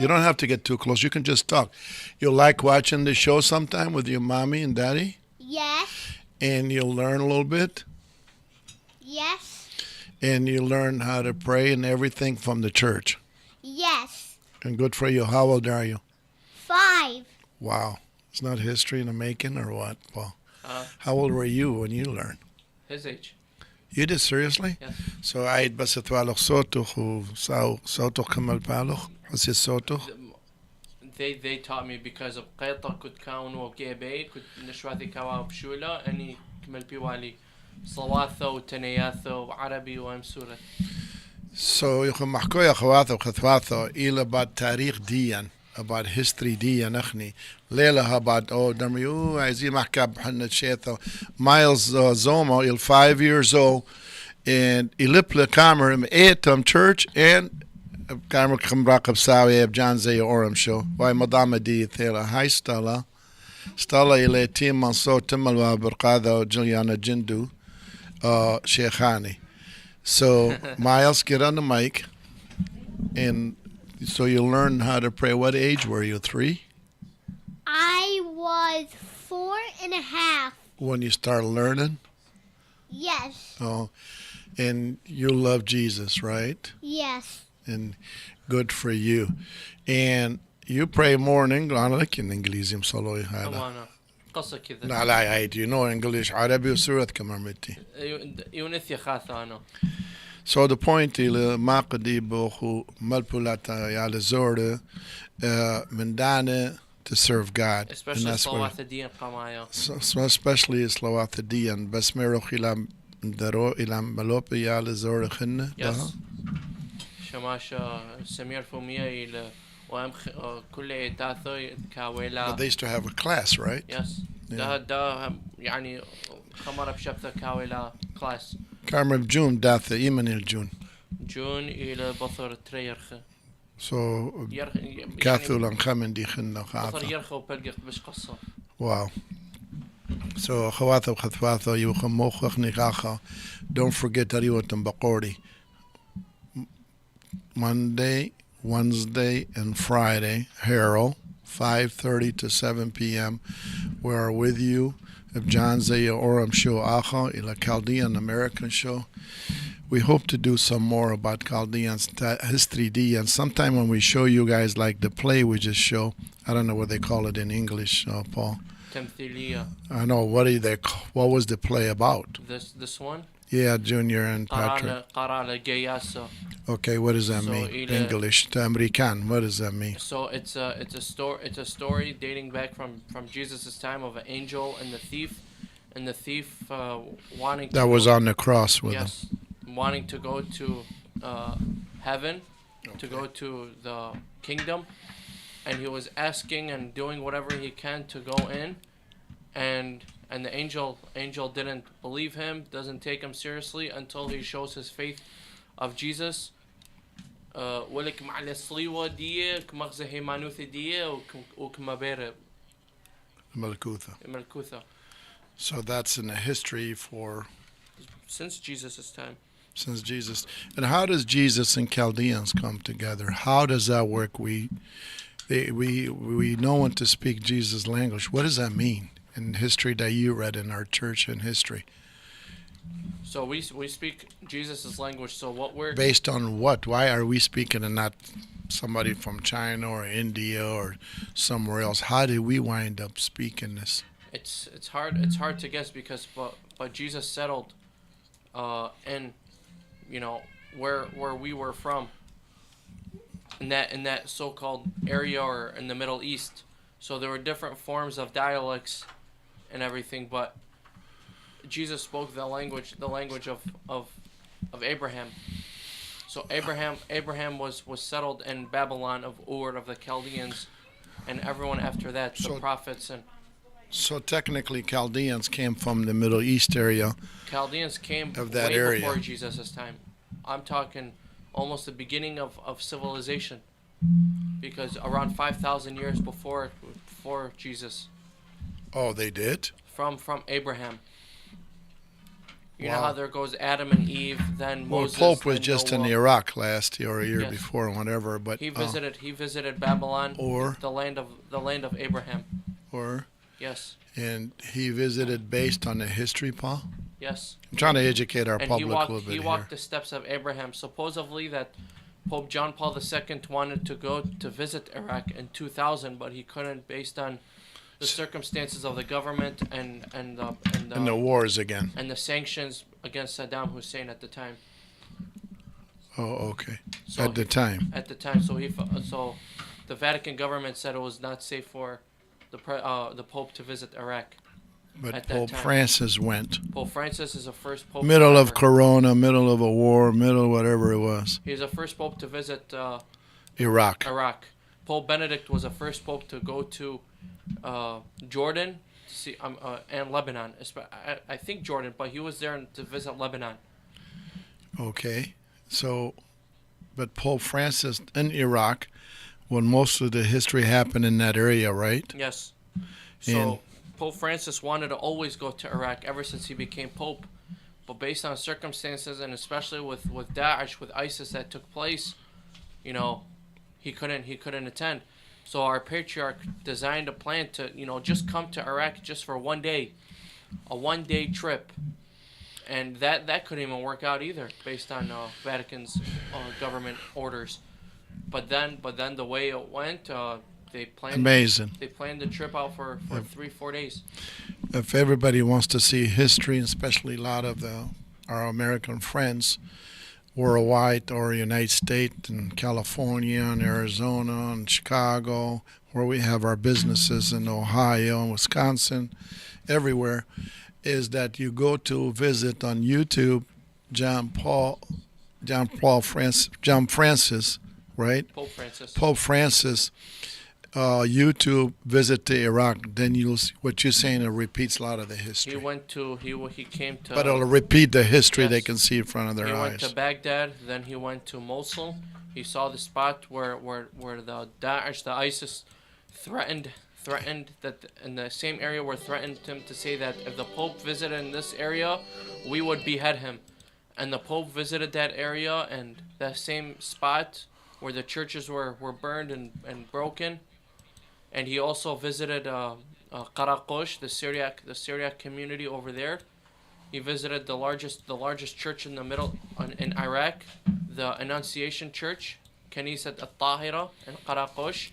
You don't have to get too close. You can just talk. You like watching the show sometime with your mommy and daddy? Yes. And you'll learn a little bit? Yes. And you learn how to pray and everything from the church? Yes. And good for you. How old are you? 5. Wow. It's not history in the making or what? Well, how old were you when you learned? His age. You did, seriously? Yes. So عيد بس توالخ صوتك وصوتك كمل بالخ حسي صوتك. they taught me because of قيطة كنت كاونو وجيبي كنت نشواتي كوا بشولا أني كمل بيوالي صواثة وتنياثة وعربي وامسورة. So يخم محكوية خواتو وخثواثو إلى بعد تاريخ ديان about history ديان أخني ليلة about دميو عايزين محكا بحنة شيثو Miles Zomo il 5 years old and إلبلا كامر إيتم church and كامر خمراقب ساوي بجان زي أورم شو واي مضامة دي ثيلا هاي ستالا إلى تيم منصور تمل وبرقاذة وجليانا جندو شيخاني. So Miles, get on the mic, and so you learn how to pray. What age were you? 3? I was 4.5. When you start learning? Yes. Oh, and you love Jesus, right? Yes. And good for you. And you pray more in English. أنا لك إنجليزي مصلوي هذا. أنا قصة كذا. لا عيد. You know English, عربي وسورة كمان متي. يونثي خاثة أنا. So the point إلى ما قدي بخو ملبولاتا يا لزورة من دانة to serve God. Especially صلوات الدين قمايا. Especially صلوات الدين. بس ميروخ إلى درو إلى ملوبي يا لزورة خنة. Yes. شماشة سمير فومية إلى وهم كل إتاثو كاويلا. But they used to have a class, right? Yes. ده يعني خمرة بشبثة كاويلا class. كامر بجون داثة إيمان الجون. جون إلى بطر تريرخة. So كاثولا خمن دي خنة بطر يرخة وبلغ بش قصة. Wow. So خواتو وخثواثو يوخموخ وخنيخاخا. Don't forget that you want them بقوري. Monday, Wednesday, and Friday, Harold, 5:30 to 7 p.m. We are with you. Of John Zia Oram show Acha ila Chaldean American show. We hope to do some more about Chaldean history D, and sometime when we show you guys like the play we just show, I don't know what they call it in English, Paul. Temthilia. I know what was the play about? This one? Yeah, Junior and Patrick. Qarala Gayasa. Okay, what does that mean? English to American. What does that mean? So it's a story dating back from Jesus' time of an angel and the thief wanting to that was on the cross with him. Yes, wanting to go to heaven, to go to the kingdom, and he was asking and doing whatever he can to go in, and the angel didn't believe him, doesn't take him seriously until he shows his faith of Jesus. ولك مع الصليوة دي كمغزة هيمانوث دي وكمبيرة ملكوثة. So that's in the history for since Jesus' time. Since Jesus. And how does Jesus and Chaldeans come together? How does that work? We know when to speak Jesus' language. What does that mean in history that you read in our church in history? So we speak Jesus' language. So what we're based on what? Why are we speaking and not somebody from China or India or somewhere else? How did we wind up speaking this? It's hard to guess because but Jesus settled in where we were from in that so-called area or in the Middle East. So there were different forms of dialects and everything, but Jesus spoke the language of Abraham. So Abraham was settled in Babylon of Ur of the Chaldeans, and everyone after that, the prophets and. So technically, Chaldeans came from the Middle East area. Chaldeans came of that way area before Jesus' time. I'm talking almost the beginning of civilization, because around 5,000 years before Jesus. Oh, they did? From Abraham. You know how there goes Adam and Eve, then Moses. Well, Pope was just in Iraq last year or a year before, whatever. But he visited Babylon, or the land of Abraham. Or yes. And he visited based on the history, Paul. Yes. I'm trying to educate our public a little bit He walked the steps of Abraham. Supposedly that Pope John Paul II wanted to go to visit Iraq in 2000, but he couldn't based on the circumstances of the government and the wars again and the sanctions against Saddam Hussein at the time. Oh, okay. So at the time. So the Vatican government said it was not safe for the Pope to visit Iraq. But at that Pope time. Francis went. Pope Francis is the first Pope. Middle of ever. Corona, middle of a war, middle whatever it was. He's the first Pope to visit Iraq. Iraq. Pope Benedict was the first Pope to go to Jordan to see, and Lebanon. I think Jordan, but he was there to visit Lebanon. Okay. So, but Pope Francis in Iraq, when most of the history happened in that area, right? Yes. So And Pope Francis wanted to always go to Iraq ever since he became Pope. But based on circumstances, and especially with Daesh, with ISIS that took place, you know, he couldn't attend. So our patriarch designed a plan to, you know, just come to Iraq just for one day, a one-day trip, and that couldn't even work out either, based on Vatican's government orders. But then the way it went, they planned Amazing. They planned the trip out for 3-4 days. if everybody wants to see history, especially a lot of our American friends worldwide or United States and California and Arizona and Chicago, where we have our businesses in Ohio and Wisconsin, everywhere, is that you go to visit on YouTube John Francis, right? Pope Francis. Pope Francis, YouTube visit to Iraq. Then you'll see what you're saying. It repeats a lot of the history. He came to. But it'll repeat the history yes. they can see in front of their He eyes. went to Baghdad, then he went to Mosul. He saw the spot where the Daesh, the ISIS, threatened that in the same area where threatened him to say that if the Pope visited in this area, we would behead him. And the Pope visited that area and that same spot where the churches were burned and broken. And he also visited Karakosh, the Syriac community over there. He visited the largest church in the middle in Iraq, the Annunciation Church, Kanisat al-Tahira in Karakosh.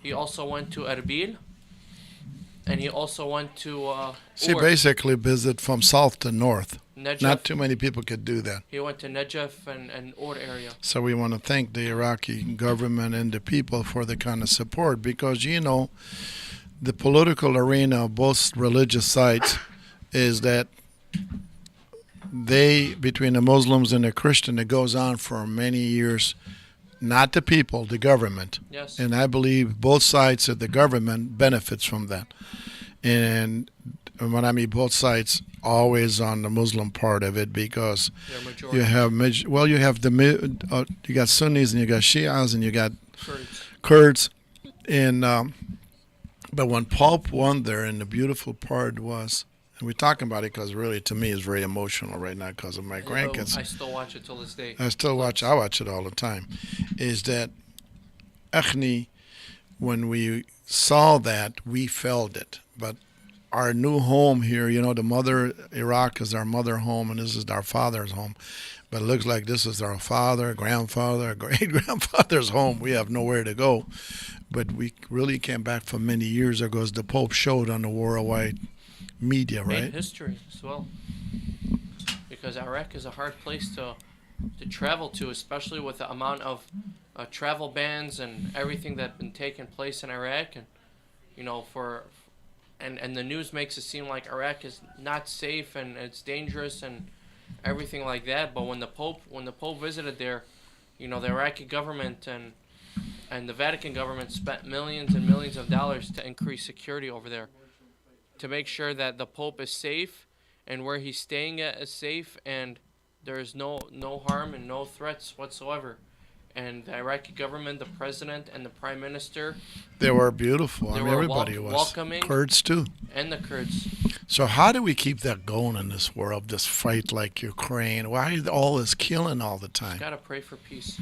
He also went to Erbil, and he also went to See, Ur. basically visit from south to north. Najaf. Not too many people could do that. He went to Najaf and Ur area. So we want to thank the Iraqi government and the people for the kind of support, because, you know, the political arena of both religious sides is that between the Muslims and the Christian, it goes on for many years. Not the people, the government. Yes. And I believe both sides of the government benefits from that. And when I mean both sides, always on the Muslim part of it, because you have you got Sunnis and you got Shias and you got Kurds. And but when Pope won there, and the beautiful part was, and we're talking about it because really, to me, it's very emotional right now because of my grandkids. I still watch it till this day. I watch it all the time. Is that Achni, when we saw that, we felt it. But our new home here, you know, the mother, Iraq is our mother home, and this is our father's home. But it looks like this is our father, grandfather, great-grandfather's home. We have nowhere to go. But we really came back from many years ago, as the Pope showed on the worldwide media, right? Made history as well. Because Iraq is a hard place to travel to, especially with the amount of travel bans and everything that's been taking place in Iraq. And, you know, and the news makes it seem like Iraq is not safe and it's dangerous and everything like that. But when the Pope visited there, you know, the Iraqi government and the Vatican government spent millions and millions of dollars to increase security over there, to make sure that the Pope is safe and where he's staying at is safe and there is no harm and no threats whatsoever. And the Iraqi government, the president and the prime minister, they were beautiful. I mean, everybody was. Welcoming. Kurds too. And the Kurds. So how do we keep that going in this world, this fight like Ukraine? Why is all this killing all the time? Just gotta pray for peace.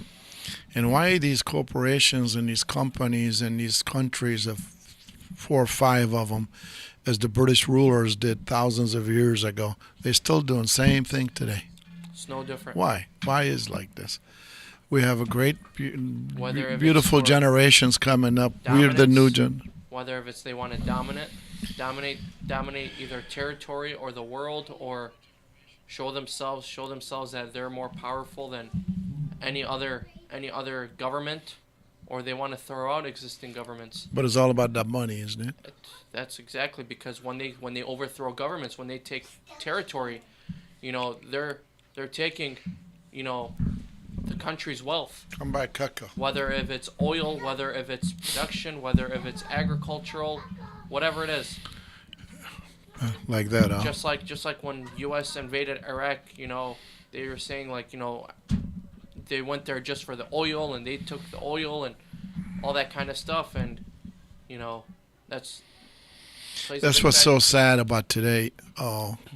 And why these corporations and these companies and these countries, of 4 or 5 of them, as the British rulers did thousands of years ago, they're still doing the same thing today? It's no different. Why? Why is it like this? We have a great, beautiful it's generations coming up. We're the new gen. Whether if it's they want to dominate either territory or the world, or show themselves that they're more powerful than any other government, or they want to throw out existing governments. But it's all about that money, isn't it? That's exactly because when they overthrow governments, when they take territory, you know, they're taking, you know, the country's wealth. Come by Kaka. Whether if it's oil, whether if it's production, whether if it's agricultural, whatever it is. Like that, huh? Just like when U.S. invaded Iraq, you know, they were saying like, you know, they went there just for the oil and they took the oil and all that kind of stuff, and you know, that's what's so sad about today.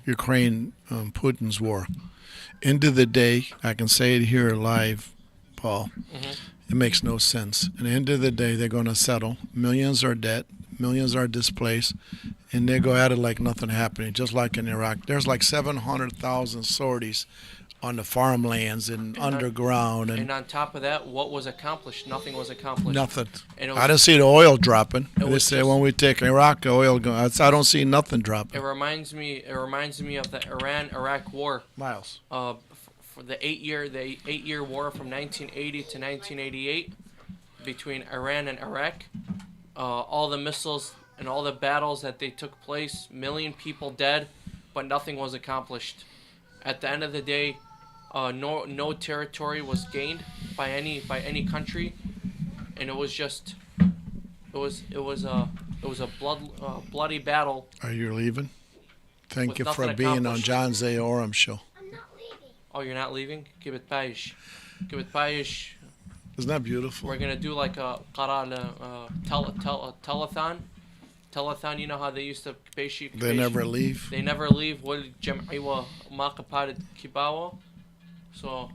Ukraine, Putin's war. End of the day, I can say it here live, Paul. It makes no sense. At the end of the day, they're going to settle. Millions are dead. Millions are displaced. And they go at it like nothing happening, just like in Iraq. There's like 700,000 sorties on the farmlands and underground. And on top of that, what was accomplished? Nothing was accomplished. Nothing. And I didn't see the oil dropping. They was say just- when we take Iraq, the oil goes. I don't see nothing dropping. It reminds me of the Iran-Iraq war. Miles. For the 8-year war from 1980 to 1988 between Iran and Iraq. All the missiles and all the battles that they took place, million people dead, but nothing was accomplished. At the end of the day, no territory was gained by any country, and it was a bloody battle. Are you leaving? Thank With you for nothing being on accomplished. John Zia Oram show. Oh, you're not leaving? Give it paish. Give it paish. Isn't that beautiful? We're gonna do like a telethon. Telethon, you know how they used to pay. They never leave. They never leave. So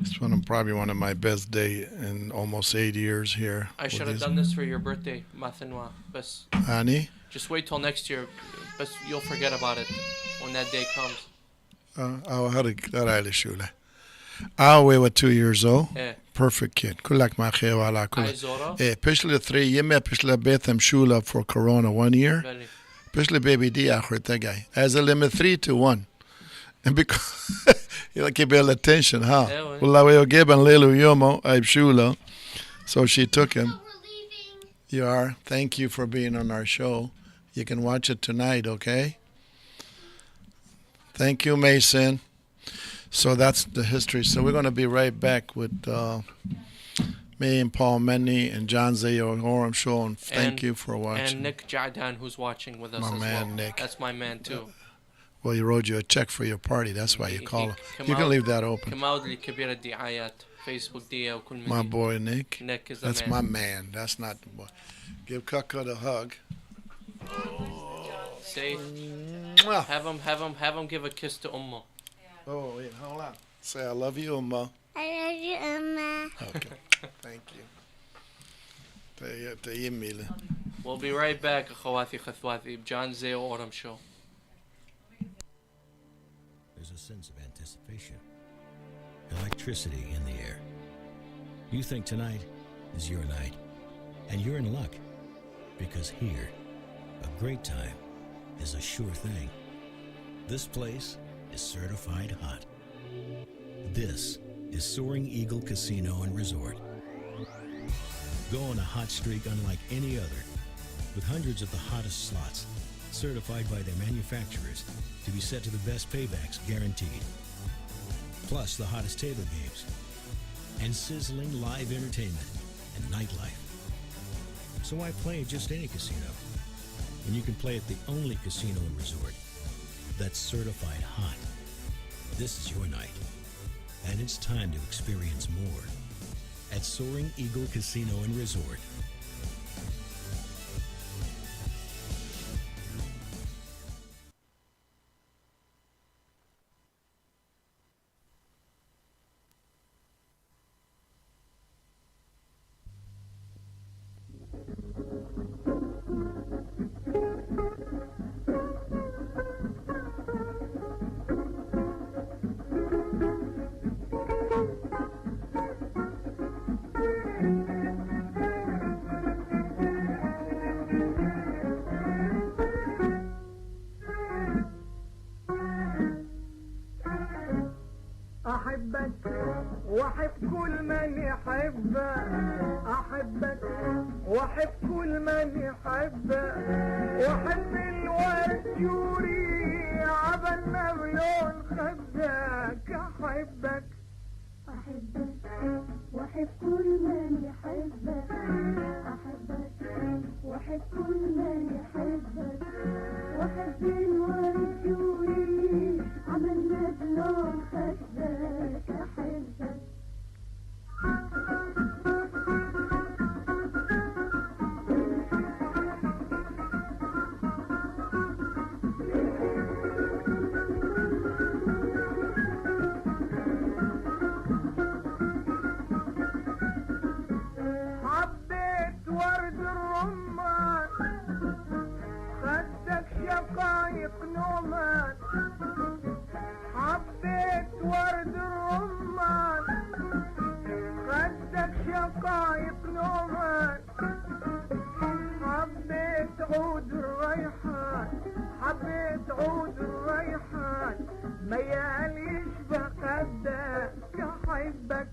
It's probably one of my best day in almost 8 years here. I should have done this for your birthday, Mathanwa. But Honey? just wait till next year. But you'll forget about it when that day comes. We were 2 years old. Yeah. Perfect kid. Kulak ma khewala Hi, Zora. Pishla 3 years, pishla Betham Shula for Corona 1 year. Really. Pishla baby di akhir that guy. As a limit 3-1. And because you like give her attention, huh? Yeah, Well, we were given Lelu Yomo Shula. So she took him. You are. Thank you for being on our show. You can watch it tonight, okay? Thank you, Mason. So that's the history. So we're going to be right back with me and Paul Menny and John Zia Oram show. And thank you for watching. And Nick Jadan, who's watching with us My as man, well. Nick. That's my man too. Well, he wrote you a check for your party. That's why you call him. You can leave that open. كبير الدعايات Facebook دي وكل My boy, Nick. Nick is the That's man. my man. That's not the boy. Give Kaka the hug. Say, have him give a kiss to Umma. Oh, wait, hold on. Say, I love you, Umma. I love you, Emma. Okay. Thank you. We'll be right back, أخواتي خثواتي, John Zia Oram show. There's a sense of anticipation, electricity in the air. You think tonight is your night, and you're in luck, because here, a great time is a sure thing. This place is certified hot. This is Soaring Eagle Casino and Resort. Go on a hot streak unlike any other, with hundreds of the hottest slots, certified by their manufacturers to be set to the best paybacks guaranteed. Plus the hottest table games and sizzling live entertainment and nightlife. So why play at just any casino when you can play at the only casino and resort that's certified hot? This is your night, and it's time to experience more at Soaring Eagle Casino and Resort. واحب كل من يحبك احبك واحب كل من يحبك واحب الورد يوري عبالنا بلون خدك احبك واحب كل من يحبك احبك واحب كل من يحبك واحب الورد يوري عملنا بلون خدك احبك حبيت ورد الرمان خدك شقايق نومان حبيت ورد الرمان خدك شقايق نومان حبيت عود الريحان حبيت عود الريحان ميال يشبه خدك احبك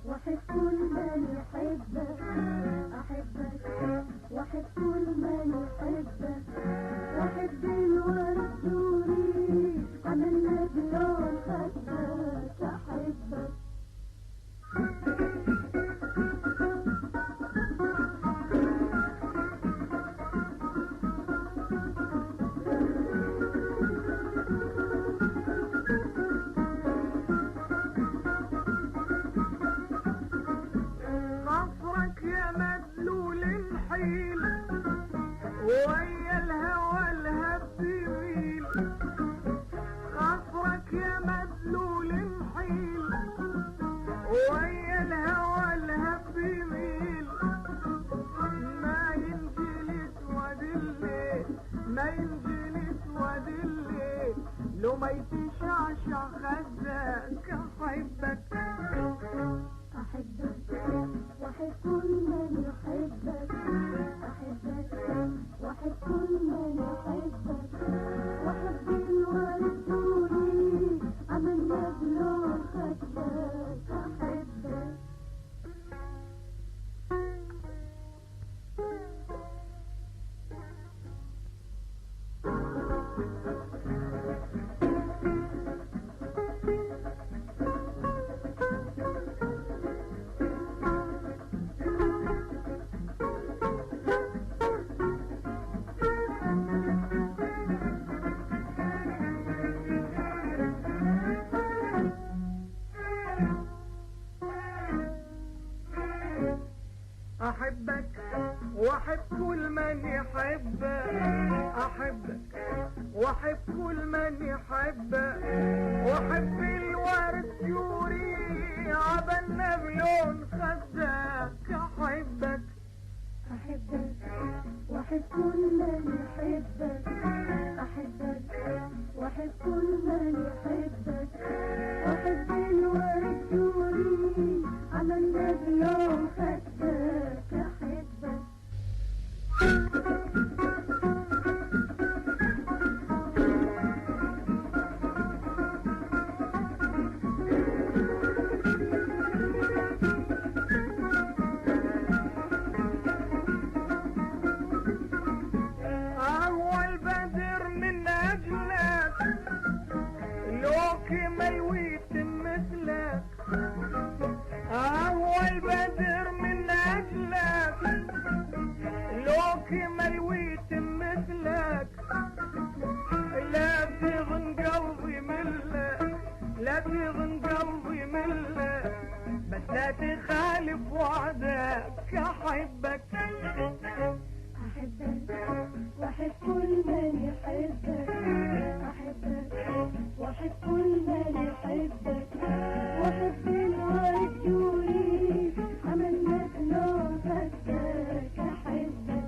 واحب كل من يحبك احبك واحب كل من يحبك واحب الورد يوري عملنا بلون خدك احبك خصرك يا مدلول الحيل ويا الهوى الهب يميل خصرك يا مدلول الحيل ويا الهوى الهب يميل ما ينجلي سواد الليل ما ينجلي سواد الليل لو ما يتشعشع خدك احبك واحب كل من يحبك احبك واحب كل من يحبك واحب الورد يوري عملنا بلون خدك احبك احبك واحب كل من يحبك احبك واحب كل من يحبك واحب الورد يوري عبالنا بلون خدك احبك واحب كل من يحبك احبك واحب كل من يحبك واحب الورد يوري عملنا بلون خدك احبك أول بدر من أجلك لوك ملويت مثلك أول بدر من أجلك لوك ملويت مثلك لا تغن قلبي ملك لا تغن قلبي ملك بس لا تخالف وعدك أحبك واحب كل من يحبك احبك واحب كل من يحبك واحب الورد يوري عملنا بلون خدك احبك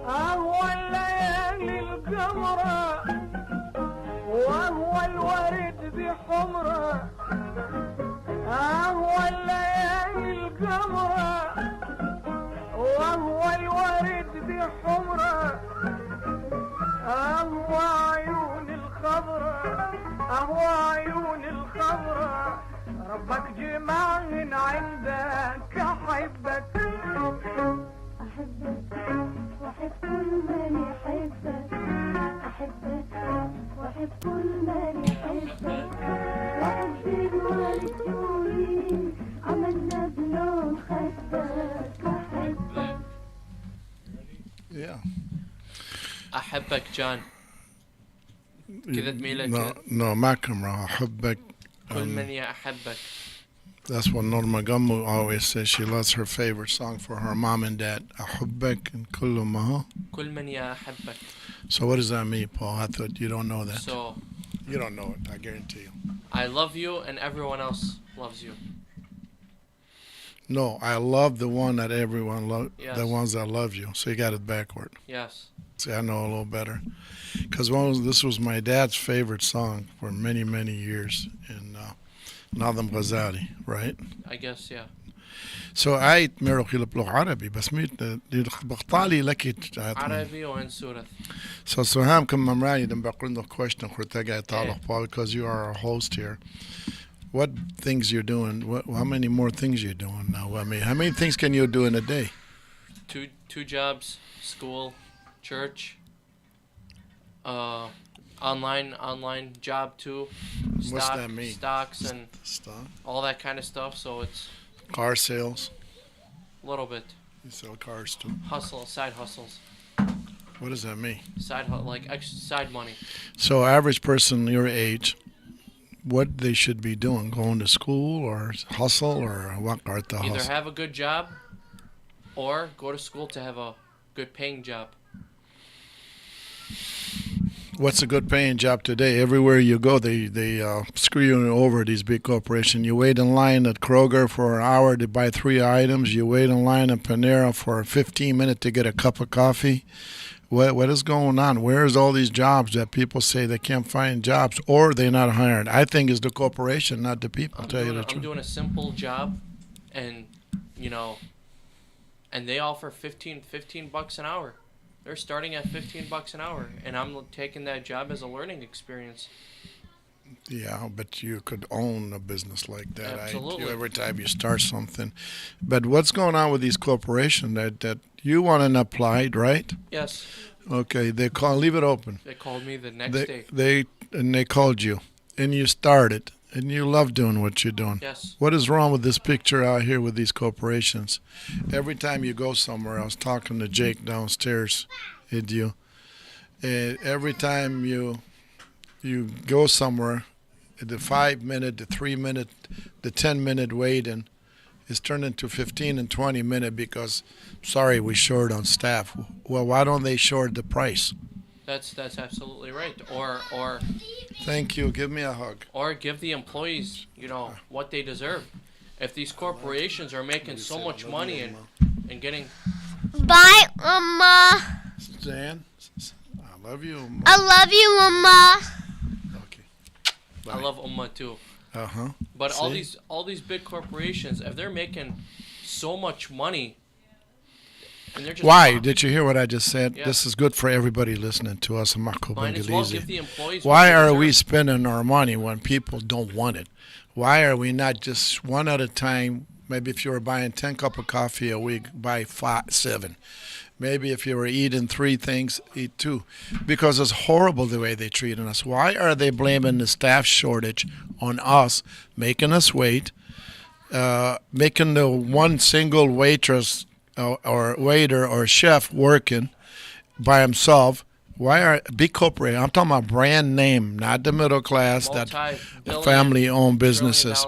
أول خدودي حمرة أهو عيون الخضرة أهو عيون الخضرة ربك جمعهن عندك أحبك أحبك وأحب كل من يحبك أحبك وأحب كل من يحبك وأحب الوالد سوري عملنا بلون خدك أحبك Yeah. أحبك جان كذا تميلك No, ما كمرة أحبك. كل من يحبك. That's what Norma Gummu always says. She loves her favorite song for her mom and dad. أحبك and كل ما. كل من يحبك. So what does that mean, Paul? I thought you don't know that. So You don't know it, I guarantee you. I love you and everyone else loves you. No, I love the one that everyone loves, Yes. the ones that love you. So you got it backward. Yes. See, I know a little better. Because this was my dad's favorite song for many, many years in Nadam Ghazali, right? I guess, yeah. So I ميروخي لبلغ عربي بس ميت بقطالي لكي عربي وين سورة. So Suham come mamrani then background of question khurtaga talaq Paul, because you are our host here. What things you're doing? How many more things you're doing now? I mean, how many things can you do in a day? Two jobs, school, church, online job too. What's that mean? Stocks and Stock? all that kind of stuff. So it's Car sales. a little bit You sell cars too. side hustles, What does that mean? like extra side money. So average person your age, what they should be doing? Going to school or hustle or what are the Either hustle? have a good job or go to school to have a good paying job. What's a good paying job today? Everywhere you go, they screw you over, these big corporations. You wait in line at Kroger for an hour to buy 3 items. You wait in line at Panera for 15 minutes to get a cup of coffee. What is going on? Where's all these jobs that people say they can't find jobs or they're not hired? I think it's the corporation, not the people, I'm truth. doing a simple job, and and they offer 15 bucks an hour. They're starting at 15 bucks an hour, and I'm taking that job as a learning experience. Yeah, but you could own a business like that. Absolutely. Every time you start something. But what's going on with these corporations that you want to apply, right? Yes. Okay, leave it open. They called me the next day. They called you, and you started, and you love doing what you're doing. Yes. What is wrong with this picture out here with these corporations? Every time you go somewhere, I was talking to Jake downstairs, every time you go somewhere, the 5 minute, the 3 minute, the 10-minute waiting is turned into 15 and 20 minute because, sorry, we short on staff. Well, why don't they short the price? That's absolutely right. Or Thank you. Give me a hug. Or give the employees, what they deserve. If these corporations are making so much money and getting. Bye, Mama. Stan, I love you, Mama. I love you, Mama. I love Ummah too. Uh-huh. But all these big corporations, if they're making so much money, and they're just Why? Did you hear what I just said? Yeah. This is good for everybody listening to us. Might as well give the employees Why what they are deserve. we spending our money when people don't want it? Why are we not just one at a time? Maybe if you were buying 10 cups of coffee a week, buy 7. Maybe if you were eating 3 things, eat 2. Because it's horrible the way they're treating us. Why are they blaming the staff shortage on us, making us wait, making the one single waitress or waiter or chef working by himself? Why are big corporate? I'm talking about brand name, not the middle class, that family-owned businesses,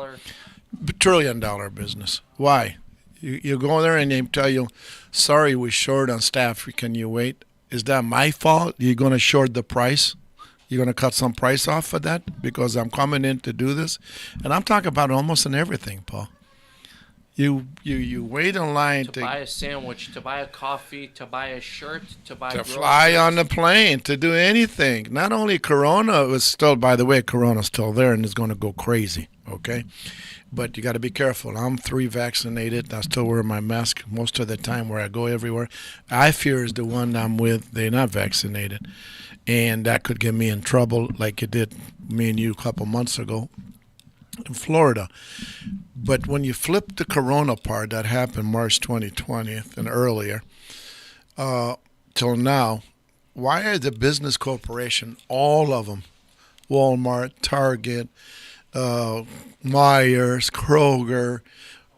trillion-dollar business. Why? You go there and they tell you, sorry, we're short on staff. Can you wait? Is that my fault? You're going to short the price? You're going to cut some price off for that because I'm coming in to do this? And I'm talking about almost in everything, Paul. You wait in line to buy a sandwich, to buy a coffee, to buy a shirt, to buy to groceries. fly on the plane, to do anything. Not only Corona was still, by the way, Corona's still there and is going to go crazy, okay? But you got to be careful. I'm 3 vaccinated. I still wear my mask most of the time where I go everywhere. I fear is the one I'm with, they're not vaccinated. And that could get me in trouble like it did me and you a couple months ago in Florida. But when you flip the Corona part, that happened March 2020 and earlier, till now, why are the business corporation, all of them, Walmart, Target, Myers, Kroger,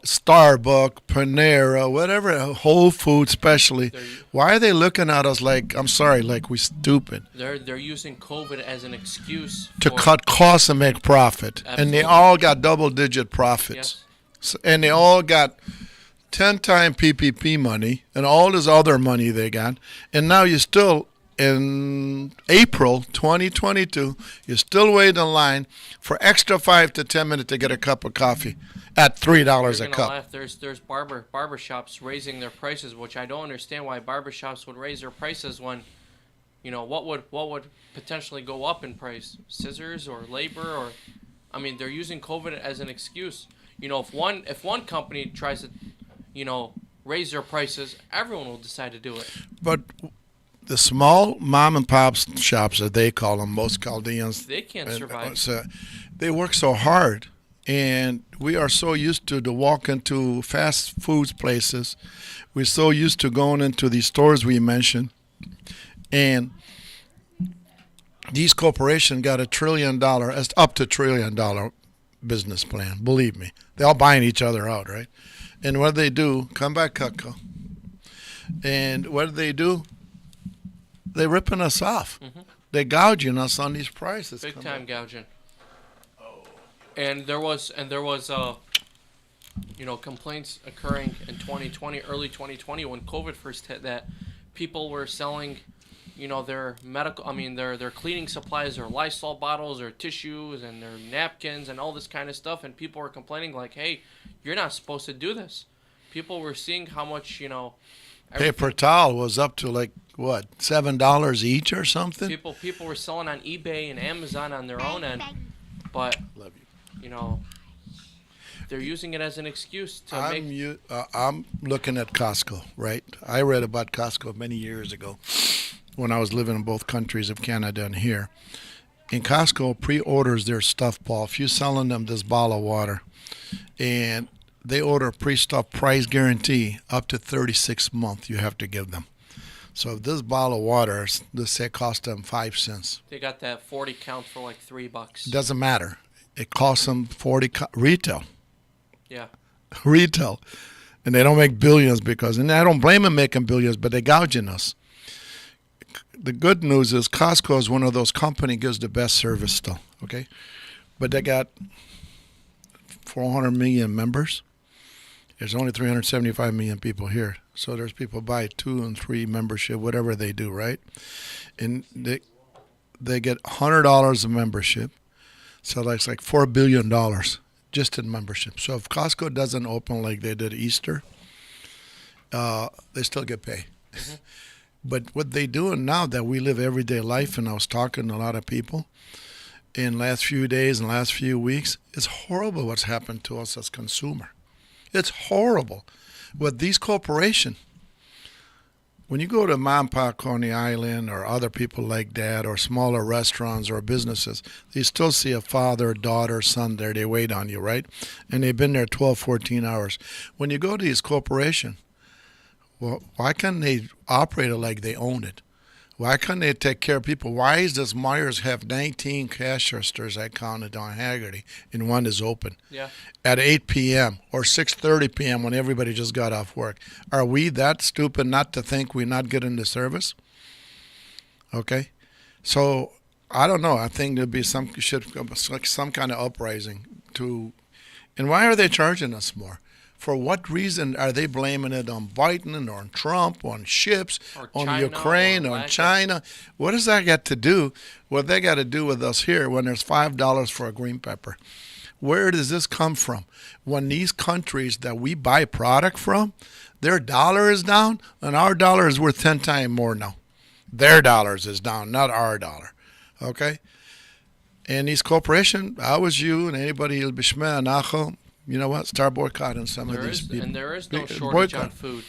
Starbucks, Panera, whatever, Whole Foods especially, why are they looking at us like, I'm sorry, like we stupid? They're using COVID as an excuse To cut costs and make profit. Absolutely. And they all got double-digit profits. Yes. So, and they all got 10-time PPP money and all this other money they got. And now you're still, in April 2022, you're still waiting in line for extra 5 to 10 minutes to get a cup of coffee at $3 a cup. Laugh. There's barbershops raising their prices, which I don't understand why barbershops would raise their prices when, what would potentially go up in price? Scissors or labor or, they're using COVID as an excuse. If one company tries to, raise their prices, everyone will decide to do it. But the small mom and pop shops, as they call them, most Chaldeans, they can't survive. They work so hard. And we are so used to walk into fast foods places. We're so used to going into these stores we mentioned. And these corporations got $1 trillion, up to $1 trillion business plan. Believe me. They're all buying each other out, right? And what do they do? Come back, Cutco. And what do? They're ripping us off. Mm-hmm. They're gouging us on these prices. Big time gouging. And there was complaints occurring in 2020, early 2020, when COVID first hit, that people were selling, their their cleaning supplies, their Lysol bottles, their tissues, and their napkins, and all this kind of stuff. And people were complaining like, "Hey, you're not supposed to do this." People were seeing how much, paper towel was up to like what, $7 each or something. People were selling on eBay and Amazon on their own end, but. Love you. They're using it as an excuse to I'm looking at Costco, right? I read about Costco many years ago when I was living in both countries of Canada and here. And Costco pre-orders their stuff, Paul. If you're selling them this bottle of water, and they order pre-stuff price guarantee up to 36 months, you have to give them. So if this bottle of water, let's say, cost them 5 cents. They got that 40 count for like $3. Doesn't matter. It costs them 40 retail. Yeah. Retail. And they don't make billions because, and I don't blame them making billions, but they're gouging us. The good news is Costco is one of those companies gives the best service still, okay? But they got 400 million members. There's only 375 million people here. So there's people buy 2 and 3 membership, whatever they do, right? And they get $100 of membership. So that's like $4 billion just in membership. So if Costco doesn't open like they did Easter, they still get paid. Mm-hmm. But what they doing now that we live everyday life, and I was talking to a lot of people in last few days and last few weeks, it's horrible what's happened to us as consumer. It's horrible. With these corporations, when you go to mom and pop Coney Island or other people like that or smaller restaurants or businesses, you still see a father, daughter, son there. They wait on you, right? And they've been there 12, 14 hours. When you go to these corporations, well, why can't they operate it like they own it? Why can't they take care of people? Why does Myers have 19 cash registers I counted on Haggerty and one is open? Yeah. At 8 p.m. or 6:30 p.m. when everybody just got off work? Are we that stupid not to think we're not getting the service? Okay. So I don't know. I think there'd be some kind of uprising to, and why are they charging us more? For what reason are they blaming it on Biden or on Trump, on ships, on China, Ukraine, on China? What does that got to do? What they got to do with us here when there's $5 for a green pepper? Where does this come from? When these countries that we buy product from, their dollar is down, and our dollar is worth 10 times more now. Their dollars is down, not our dollar. Okay? And these corporations, I was you and anybody will be shmeh nachal, you know what? Start boycotting some of these people. And there is no shortage on food.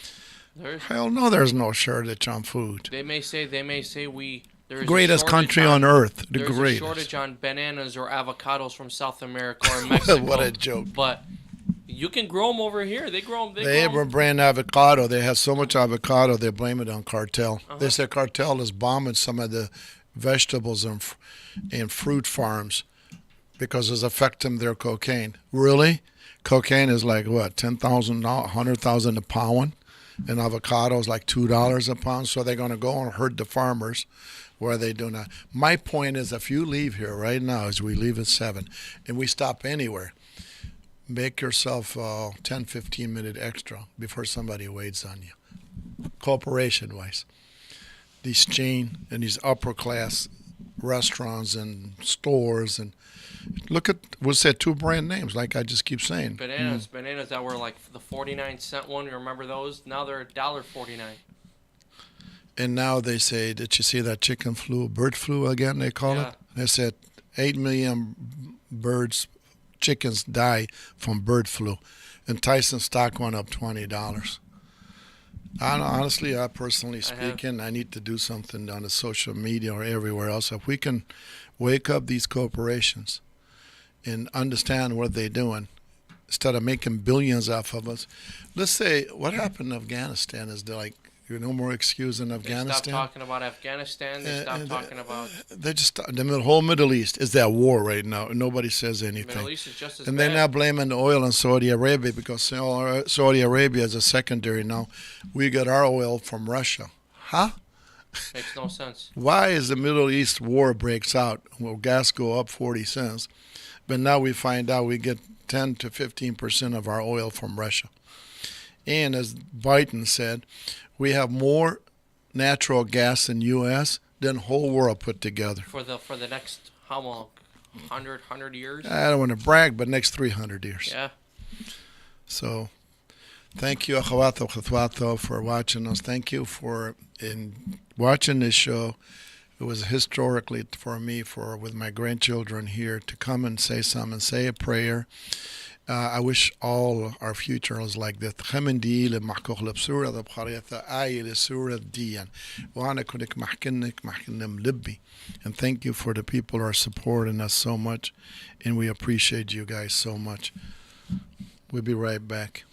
Hell no, there's no shortage on food. They may say there's greatest country on earth. The there's greatest. a shortage on bananas or avocados from South America or Mexico. What a joke. But you can grow them over here. They grow them. They were brand avocado. They have so much avocado, they blame it on cartel. They say cartel is bombing some of the vegetables and fruit farms because it's affecting their cocaine. Really? Cocaine is like what, $10,000, $100,000 a pound, and avocado is like $2 a pound. So they're going to go and hurt the farmers where they do not. My point is, if you leave here right now, as we leave at 7, and we stop anywhere, make yourself 10, 15 minute extra before somebody waits on you. Corporation-wise, these chain and these upper class restaurants and stores, and look at, we'll say 2 brand names, like I just keep saying. Bananas that were like the 49-cent one. You remember those? Now they're $1.49. And now they say, did you see that chicken flu, bird flu again, they call it? They said 8 million chickens die from bird flu. And Tyson stock went up $20. Honestly, I personally speaking, I need to do something on the social media or everywhere else. If we can wake up these corporations and understand what they're doing, instead of making billions off of us. Let's say, what happened in Afghanistan is like, no more excuse in Afghanistan. They stopped talking about Afghanistan. They stopped talking about. They just the whole Middle East is that war right now. Nobody says anything. Middle East is just as and bad. they're now blaming the oil in Saudi Arabia because Saudi Arabia is a secondary now. We get our oil from Russia. Huh? Makes no sense. Why is the Middle East war breaks out? Will gas go up 40 cents? But now we find out we get 10 to 15% of our oil from Russia. And as Biden said, we have more natural gas in U.S. than whole world put together. For the next, how long? 100 years? I don't want to brag, but next 300 years. Yeah. So thank you, Achawato Chatwato, for watching us. Thank you for watching this show. It was historically for me, with my grandchildren here, to come and say something, say a prayer. I wish all our future was like this. And thank you for the people who are supporting us so much, and we appreciate you guys so much. We'll be right back.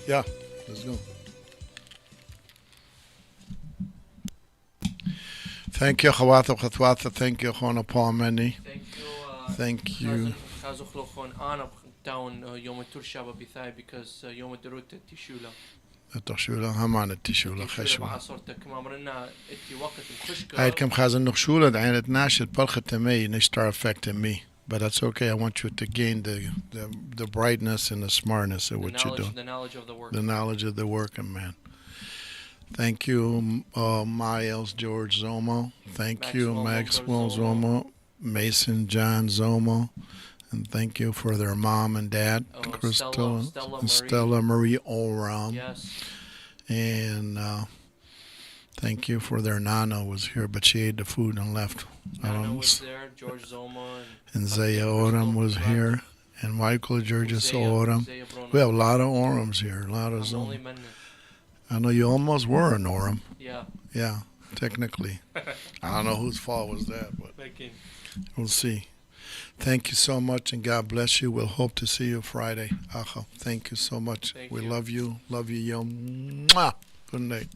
Yeah, let's go. Thank you, Khawatha Khatwatha. Thank you, Khona Paul Mendy. Thank you. خازو خلوخون أنا بتاون يوم الترشابة بثاي because يوم الدروت تشولا. التشولا همان التشولا تشولا خشوة. بعصرتك ما مرنا إتي وقت الخشكة. I كم خازن نخشولا دعين اتناشد بلخة تمي and they start affecting me. But that's okay. I want you to gain the brightness and the smartness of what you're doing. The knowledge of the work. The knowledge of the work, man. Thank you, Miles George Zomo. Thank you, Maxwell Zomo, Mason John Zomo. And thank you for their mom and dad, Crystal and Stella Marie Oram. Yes. And thank you for their Nana was here, but she ate the food and left. Nana was there, George Zomo. And Zia Oram was here. And Michael Georges Oram. We have a lot of Orams here, a lot of Zomo. I know you almost were an Oram. Yeah. Yeah, technically. I don't know whose fault was that, but we'll see. Thank you so much, and God bless you. We'll hope to see you Friday. Acha, thank you so much. We love you. Love you, yo. Mwah. Good night.